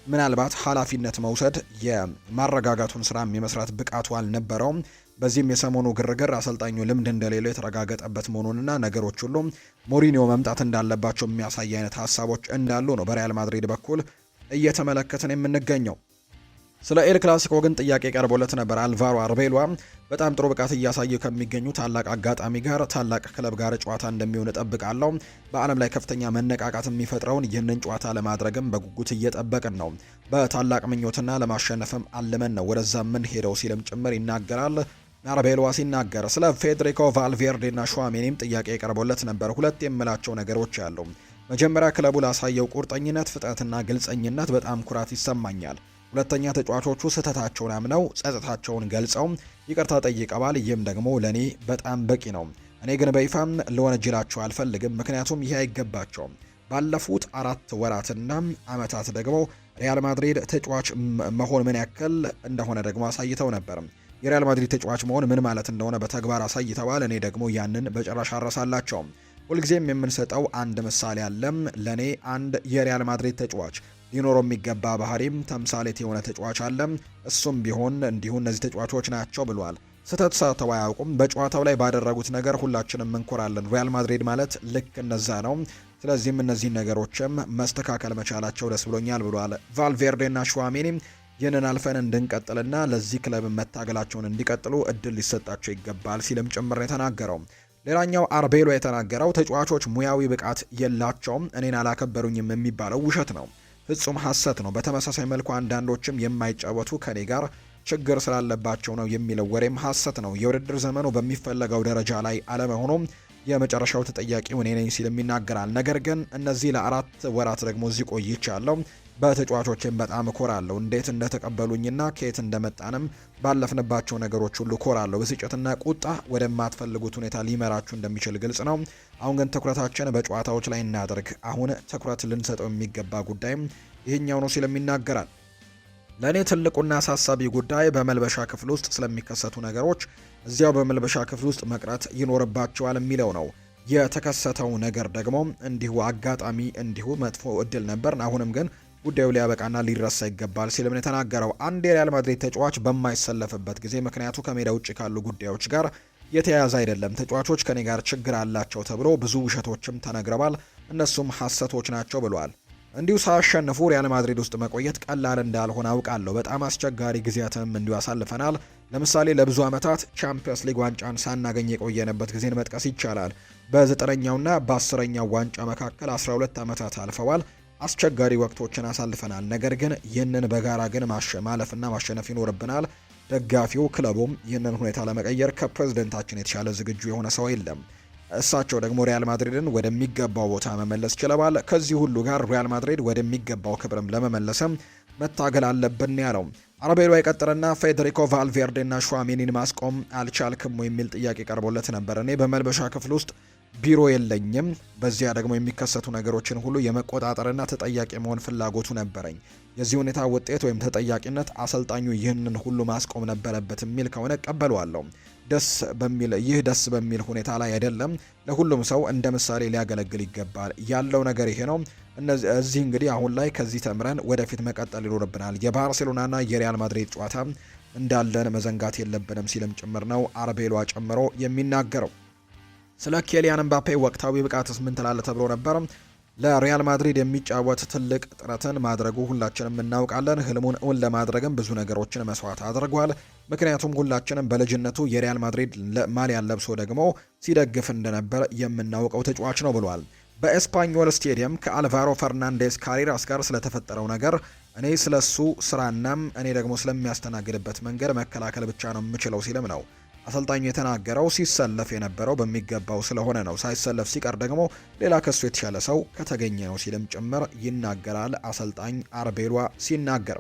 ምናልባት ኃላፊነት መውሰድ የማረጋጋቱን ስራ የመስራት ብቃቱ አልነበረውም። በዚህም የሰሞኑ ግርግር አሰልጣኙ ልምድ እንደሌለው የተረጋገጠበት መሆኑንና ነገሮች ሁሉ ሞሪኒዮ መምጣት እንዳለባቸው የሚያሳይ አይነት ሀሳቦች እንዳሉ ነው በሪያል ማድሪድ በኩል እየተመለከትን የምንገኘው። ስለ ኤል ክላሲኮ ግን ጥያቄ ቀርቦለት ነበር። አልቫሮ አርቤሏ በጣም ጥሩ ብቃት እያሳዩ ከሚገኙ ታላቅ አጋጣሚ ጋር ታላቅ ክለብ ጋር ጨዋታ እንደሚሆን እጠብቃለሁ። በዓለም ላይ ከፍተኛ መነቃቃት የሚፈጥረውን ይህንን ጨዋታ ለማድረግም በጉጉት እየጠበቅን ነው። በታላቅ ምኞትና ለማሸነፍም አልመን ነው ወደዛ ምን ሄደው ሲልም ጭምር ይናገራል። አርቤሏ ሲናገር ስለ ፌዴሪኮ ቫልቬርዴና ሹዋሜኒም ጥያቄ ቀርቦለት ነበር። ሁለት የምላቸው ነገሮች አሉ። መጀመሪያ ክለቡ ላሳየው ቁርጠኝነት፣ ፍጥነትና ግልጸኝነት በጣም ኩራት ይሰማኛል። ሁለተኛ ተጫዋቾቹ ስህተታቸውን አምነው ጸጥታቸውን ገልጸው ይቅርታ ጠይቀዋል። ይህም ደግሞ ለኔ በጣም በቂ ነው። እኔ ግን በይፋም ልወነጅላቸው አልፈልግም፣ ምክንያቱም ይሄ አይገባቸውም። ባለፉት 4 ወራትና አመታት ደግሞ ሪያል ማድሪድ ተጫዋች መሆን ምን ያክል እንደሆነ ደግሞ አሳይተው ነበር። የሪያል ማድሪድ ተጫዋች መሆን ምን ማለት እንደሆነ በተግባር አሳይተዋል። እኔ ደግሞ ያንን በጭራሽ አረሳላቸውም። ሁልጊዜም የምንሰጠው አንድ ምሳሌ አለም። ለኔ አንድ የሪያል ማድሪድ ተጫዋች ሊኖረው የሚገባ ባህሪም ተምሳሌት የሆነ ተጫዋች አለ። እሱም ቢሆን እንዲሁ እነዚህ ተጫዋቾች ናቸው ብሏል። ስህተት ሰርተው አያውቁም። በጨዋታው ላይ ባደረጉት ነገር ሁላችንም እንኮራለን። ሪያል ማድሪድ ማለት ልክ እነዛ ነው። ስለዚህም እነዚህ ነገሮችም መስተካከል መቻላቸው ደስ ብሎኛል ብሏል። ቫልቬርዴና ሹዋሜኒ ይህንን አልፈን እንድንቀጥልና ለዚህ ክለብ መታገላቸውን እንዲቀጥሉ እድል ሊሰጣቸው ይገባል ሲልም ጭምር የተናገረው። ሌላኛው አርቤሎ የተናገረው ተጫዋቾች ሙያዊ ብቃት የላቸውም፣ እኔን አላከበሩኝም የሚባለው ውሸት ነው፣ ፍጹም ሐሰት ነው። በተመሳሳይ መልኩ አንዳንዶችም የማይጫወቱ ከኔ ጋር ችግር ስላለባቸው ነው የሚለው ወሬም ሐሰት ነው። የውድድር ዘመኑ በሚፈለገው ደረጃ ላይ አለመሆኑም የመጨረሻው ተጠያቂው እኔ ነኝ ሲልም ይናገራል። ነገር ግን እነዚህ ለ4 ወራት ደግሞ እዚህ ቆይቻለሁ። በተጫዋቾቼም በጣም እኮራለሁ። እንዴት እንደተቀበሉኝና ከየት እንደመጣንም ባለፍንባቸው ነገሮች ሁሉ እኮራለሁ። ብስጭትና ቁጣ ወደማትፈልጉት ሁኔታ ሊመራችሁ እንደሚችል ግልጽ ነው። አሁን ግን ትኩረታችን በጨዋታዎች ላይ እናደርግ። አሁን ትኩረት ልንሰጠው የሚገባ ጉዳይም ይህኛው ነው ሲልም ይናገራል። ለእኔ ትልቁና አሳሳቢ ጉዳይ በመልበሻ ክፍል ውስጥ ስለሚከሰቱ ነገሮች እዚያው በመልበሻ ክፍል ውስጥ መቅረት ይኖርባቸዋል የሚለው ነው። የተከሰተው ነገር ደግሞ እንዲሁ አጋጣሚ እንዲሁ መጥፎ እድል ነበር። አሁንም ግን ጉዳዩ ሊያበቃና ሊረሳ ይገባል ሲልም ነው የተናገረው። አንድ የሪያል ማድሪድ ተጫዋች በማይሰለፍበት ጊዜ ምክንያቱ ከሜዳ ውጭ ካሉ ጉዳዮች ጋር የተያያዘ አይደለም። ተጫዋቾች ከኔ ጋር ችግር አላቸው ተብሎ ብዙ ውሸቶችም ተነግረዋል፣ እነሱም ሐሰቶች ናቸው ብለዋል። እንዲሁ ሳያሸንፉ ሪያል ማድሪድ ውስጥ መቆየት ቀላል እንዳልሆነ አውቃለሁ። በጣም አስቸጋሪ ጊዜያትንም እንዲሁ አሳልፈናል። ለምሳሌ ለብዙ ዓመታት ቻምፒየንስ ሊግ ዋንጫን ሳናገኝ የቆየንበት ጊዜን መጥቀስ ይቻላል። በ9ኛውና በ10ኛው ዋንጫ መካከል 12 ዓመታት አልፈዋል። አስቸጋሪ ወቅቶችን አሳልፈናል። ነገር ግን ይህንን በጋራ ግን ማለፍና ማሸነፍ ይኖርብናል። ደጋፊው ክለቡም ይህንን ሁኔታ ለመቀየር ከፕሬዝደንታችን የተሻለ ዝግጁ የሆነ ሰው የለም። እሳቸው ደግሞ ሪያል ማድሪድን ወደሚገባው ቦታ መመለስ ችለዋል። ከዚህ ሁሉ ጋር ሪያል ማድሪድ ወደሚገባው ክብርም ለመመለስም መታገል አለብን ያለው አረቤሎ ይቀጥልና ፌዴሪኮ ቫልቬርዴና ሹዋሜኒን ማስቆም አልቻልክም የሚል ጥያቄ ቀርቦለት ነበር። እኔ በመልበሻ ክፍል ውስጥ ቢሮ የለኝም። በዚያ ደግሞ የሚከሰቱ ነገሮችን ሁሉ የመቆጣጠርና ተጠያቂ መሆን ፍላጎቱ ነበረኝ። የዚህ ሁኔታ ውጤት ወይም ተጠያቂነት አሰልጣኙ ይህንን ሁሉ ማስቆም ነበረበት የሚል ከሆነ እቀበለዋለሁ። ደስ በሚል ሁኔታ ላይ አይደለም። ለሁሉም ሰው እንደ ምሳሌ ሊያገለግል ይገባል። ያለው ነገር ይሄ ነው። እዚህ እንግዲህ አሁን ላይ ከዚህ ተምረን ወደፊት መቀጠል ይኖርብናል። የባርሴሎናና የሪያል ማድሪድ ጨዋታ እንዳለን መዘንጋት የለብንም ሲልም ጭምር ነው አርቤሎ ጨምሮ የሚናገረው። ስለ ኬሊያን ምባፔ ወቅታዊ ብቃትስ ምን ትላለህ ተብሎ ነበር። ለሪያል ማድሪድ የሚጫወት ትልቅ ጥረትን ማድረጉ ሁላችንም እናውቃለን። ህልሙን እውን ለማድረግም ብዙ ነገሮችን መስዋዕት አድርጓል። ምክንያቱም ሁላችንም በልጅነቱ የሪያል ማድሪድ ማሊያን ለብሶ ደግሞ ሲደግፍ እንደነበር የምናውቀው ተጫዋች ነው ብሏል። በኤስፓኞል ስቴዲየም ከአልቫሮ ፈርናንዴስ ካሪራስ ጋር ስለተፈጠረው ነገር እኔ ስለሱ ስራናም እኔ ደግሞ ስለሚያስተናግድበት መንገድ መከላከል ብቻ ነው የምችለው ሲልም ነው አሰልጣኙ የተናገረው። ሲሰለፍ የነበረው በሚገባው ስለሆነ ነው። ሳይሰለፍ ሲቀር ደግሞ ሌላ ከሱ የተሻለ ሰው ከተገኘ ነው ሲልም ጭምር ይናገራል አሰልጣኝ አርቤሎ ሲናገር።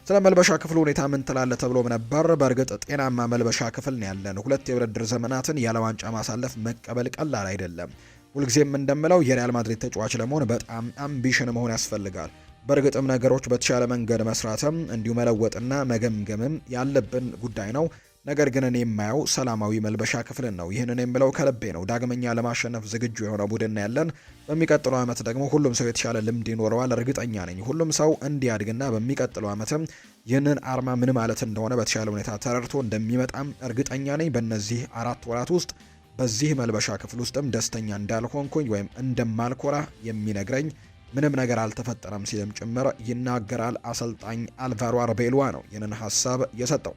ስለ መልበሻ ክፍሉ ሁኔታ ምን ትላለህ ተብሎም ነበር። በእርግጥ ጤናማ መልበሻ ክፍል ነው ያለን። 2 የውድድር ዘመናትን ያለ ዋንጫ ማሳለፍ መቀበል ቀላል አይደለም። ሁልጊዜም እንደምለው የሪያል ማድሪድ ተጫዋች ለመሆን በጣም አምቢሽን መሆን ያስፈልጋል። በእርግጥም ነገሮች በተሻለ መንገድ መስራትም እንዲሁ መለወጥና መገምገምም ያለብን ጉዳይ ነው። ነገር ግን እኔ የማየው ሰላማዊ መልበሻ ክፍልን ነው። ይህንን የምለው ከልቤ ነው። ዳግመኛ ለማሸነፍ ዝግጁ የሆነ ቡድን ያለን። በሚቀጥለው ዓመት ደግሞ ሁሉም ሰው የተሻለ ልምድ ይኖረዋል እርግጠኛ ነኝ። ሁሉም ሰው እንዲያድግና በሚቀጥለው ዓመትም ይህንን አርማ ምን ማለት እንደሆነ በተሻለ ሁኔታ ተረድቶ እንደሚመጣም እርግጠኛ ነኝ። በእነዚህ 4 ወራት ውስጥ በዚህ መልበሻ ክፍል ውስጥም ደስተኛ እንዳልሆንኩኝ ወይም እንደማልኮራ የሚነግረኝ ምንም ነገር አልተፈጠረም ሲልም ጭምር ይናገራል። አሰልጣኝ አልቫሮ አርቤሎ ነው ይህንን ሀሳብ የሰጠው።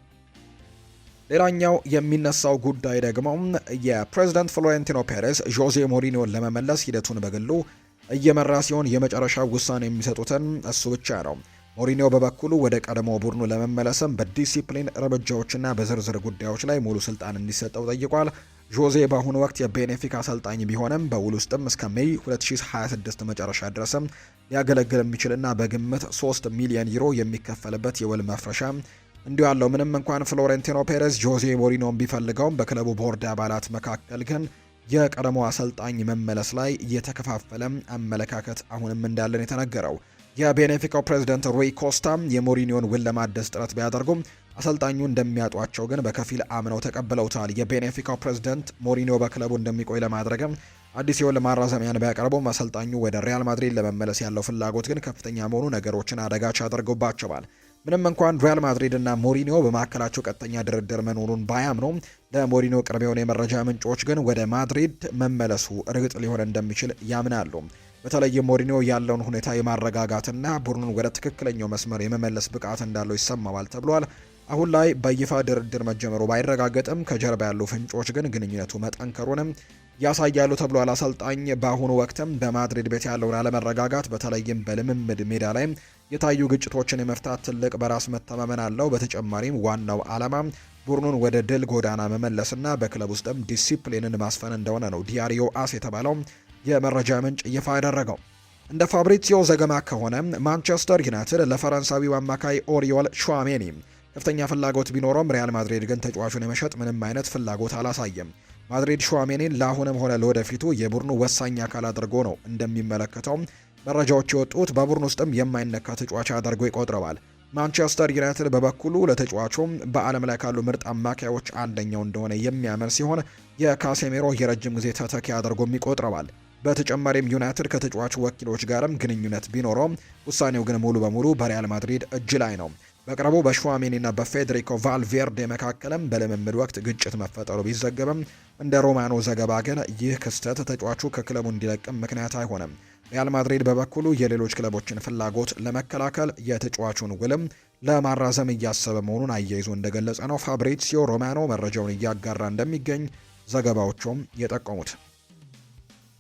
ሌላኛው የሚነሳው ጉዳይ ደግሞ የፕሬዝዳንት ፍሎሬንቲኖ ፔሬዝ ጆዜ ሞሪኒዮን ለመመለስ ሂደቱን በግሉ እየመራ ሲሆን የመጨረሻው ውሳኔ የሚሰጡትን እሱ ብቻ ነው። ሞሪኒዮ በበኩሉ ወደ ቀድሞ ቡድኑ ለመመለስም በዲሲፕሊን እርምጃዎችና በዝርዝር ጉዳዮች ላይ ሙሉ ስልጣን እንዲሰጠው ጠይቋል። ጆዜ በአሁኑ ወቅት የቤኔፊካ አሰልጣኝ ቢሆንም በውል ውስጥም እስከ ሜይ 2026 መጨረሻ ድረስም ሊያገለግል የሚችልና በግምት 3 ሚሊዮን ዩሮ የሚከፈልበት የውል መፍረሻ እንዲሁ ያለው። ምንም እንኳን ፍሎሬንቲኖ ፔሬዝ ጆዜ ሞሪኒዮን ቢፈልገውም በክለቡ ቦርድ አባላት መካከል ግን የቀድሞ አሰልጣኝ መመለስ ላይ የተከፋፈለ አመለካከት አሁንም እንዳለን የተነገረው። የቤኔፊካው ፕሬዝዳንት ሩይ ኮስታ የሞሪኒዮን ውል ለማደስ ጥረት ቢያደርጉም አሰልጣኙ እንደሚያጧቸው ግን በከፊል አምነው ተቀብለውታል። የቤኔፊካው ፕሬዝዳንት ሞሪኒዮ በክለቡ እንደሚቆይ ለማድረግም አዲስ የውል ማራዘሚያን ቢያቀርቡም አሰልጣኙ ወደ ሪያል ማድሪድ ለመመለስ ያለው ፍላጎት ግን ከፍተኛ መሆኑ ነገሮችን አደጋች አድርጎባቸዋል። ምንም እንኳን ሪያል ማድሪድ እና ሞሪኒዮ በመካከላቸው ቀጥተኛ ድርድር መኖሩን ባያምኑም ለሞሪኒዮ ቅርብ የሆነ የመረጃ ምንጮች ግን ወደ ማድሪድ መመለሱ እርግጥ ሊሆን እንደሚችል ያምናሉ። በተለይም ሞሪኒዮ ያለውን ሁኔታ የማረጋጋትና ቡድኑን ወደ ትክክለኛው መስመር የመመለስ ብቃት እንዳለው ይሰማዋል ተብሏል። አሁን ላይ በይፋ ድርድር መጀመሩ ባይረጋገጥም ከጀርባ ያሉ ፍንጮች ግን ግንኙነቱ መጠንከሩንም ያሳያሉ ተብሏል። አሰልጣኝ በአሁኑ ወቅትም በማድሪድ ቤት ያለውን አለመረጋጋት በተለይም በልምምድ ሜዳ ላይ የታዩ ግጭቶችን የመፍታት ትልቅ በራስ መተማመን አለው። በተጨማሪም ዋናው ዓላማ ቡድኑን ወደ ድል ጎዳና መመለስና በክለብ ውስጥም ዲሲፕሊንን ማስፈን እንደሆነ ነው ዲያሪዮ አስ የተባለው የመረጃ ምንጭ ይፋ ያደረገው። እንደ ፋብሪዚዮ ዘገባ ከሆነ ማንቸስተር ዩናይትድ ለፈረንሳዊው አማካይ ኦሪዮል ሹዋሜኒ ከፍተኛ ፍላጎት ቢኖረውም ሪያል ማድሪድ ግን ተጫዋቹን የመሸጥ ምንም አይነት ፍላጎት አላሳየም። ማድሪድ ሹዋሜኒን ለአሁንም ሆነ ለወደፊቱ የቡድኑ ወሳኝ አካል አድርጎ ነው እንደሚመለከተው መረጃዎች የወጡት። በቡድኑ ውስጥም የማይነካ ተጫዋች አድርጎ ይቆጥረዋል። ማንቸስተር ዩናይትድ በበኩሉ ለተጫዋቹም በዓለም ላይ ካሉ ምርጥ አማካዮች አንደኛው እንደሆነ የሚያምን ሲሆን የካሴሜሮ የረጅም ጊዜ ተተኪ አድርጎም ይቆጥረዋል። በተጨማሪም ዩናይትድ ከተጫዋቹ ወኪሎች ጋርም ግንኙነት ቢኖረውም ውሳኔው ግን ሙሉ በሙሉ በሪያል ማድሪድ እጅ ላይ ነው። በቅርቡ በሹዋሜኒና በፌዴሪኮ ቫልቬርዴ መካከልም በልምምድ ወቅት ግጭት መፈጠሩ ቢዘገብም እንደ ሮማኖ ዘገባ ግን ይህ ክስተት ተጫዋቹ ከክለቡ እንዲለቅም ምክንያት አይሆንም። ሪያል ማድሪድ በበኩሉ የሌሎች ክለቦችን ፍላጎት ለመከላከል የተጫዋቹን ውልም ለማራዘም እያሰበ መሆኑን አያይዞ እንደገለጸ ነው ፋብሪዚዮ ሮማኖ መረጃውን እያጋራ እንደሚገኝ ዘገባዎቹም የጠቆሙት።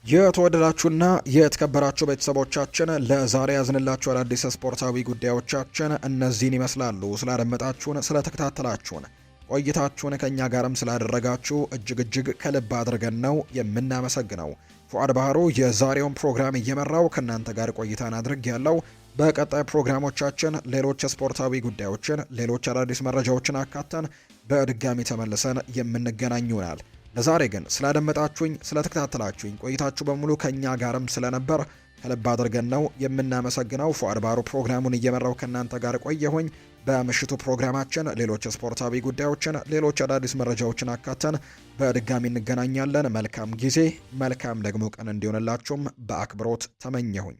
የተወደዳችሁና የተከበራችሁ ቤተሰቦቻችን ለዛሬ ያዝንላችሁ አዳዲስ ስፖርታዊ ጉዳዮቻችን እነዚህን ይመስላሉ። ስላደመጣችሁን፣ ስለተከታተላችሁን፣ ቆይታችሁን ከእኛ ጋርም ስላደረጋችሁ እጅግ ከልብ አድርገን ነው የምናመሰግነው። ፉአድ ባህሩ የዛሬውን ፕሮግራም እየመራው ከእናንተ ጋር ቆይታን አድርግ ያለው። በቀጣይ ፕሮግራሞቻችን ሌሎች ስፖርታዊ ጉዳዮችን፣ ሌሎች አዳዲስ መረጃዎችን አካተን በድጋሚ ተመልሰን የምንገናኝ ይሆናል። ለዛሬ ግን ስላደመጣችሁኝ፣ ስለተከታተላችሁኝ ቆይታችሁ በሙሉ ከኛ ጋርም ስለነበር ከልብ አድርገን ነው የምናመሰግነው። ፉአድ ባህሩ ፕሮግራሙን እየመራው ከእናንተ ጋር ቆየሁኝ። በምሽቱ ፕሮግራማችን ሌሎች ስፖርታዊ ጉዳዮችን፣ ሌሎች አዳዲስ መረጃዎችን አካተን በድጋሚ እንገናኛለን። መልካም ጊዜ፣ መልካም ደግሞ ቀን እንዲሆንላችሁም በአክብሮት ተመኘሁኝ።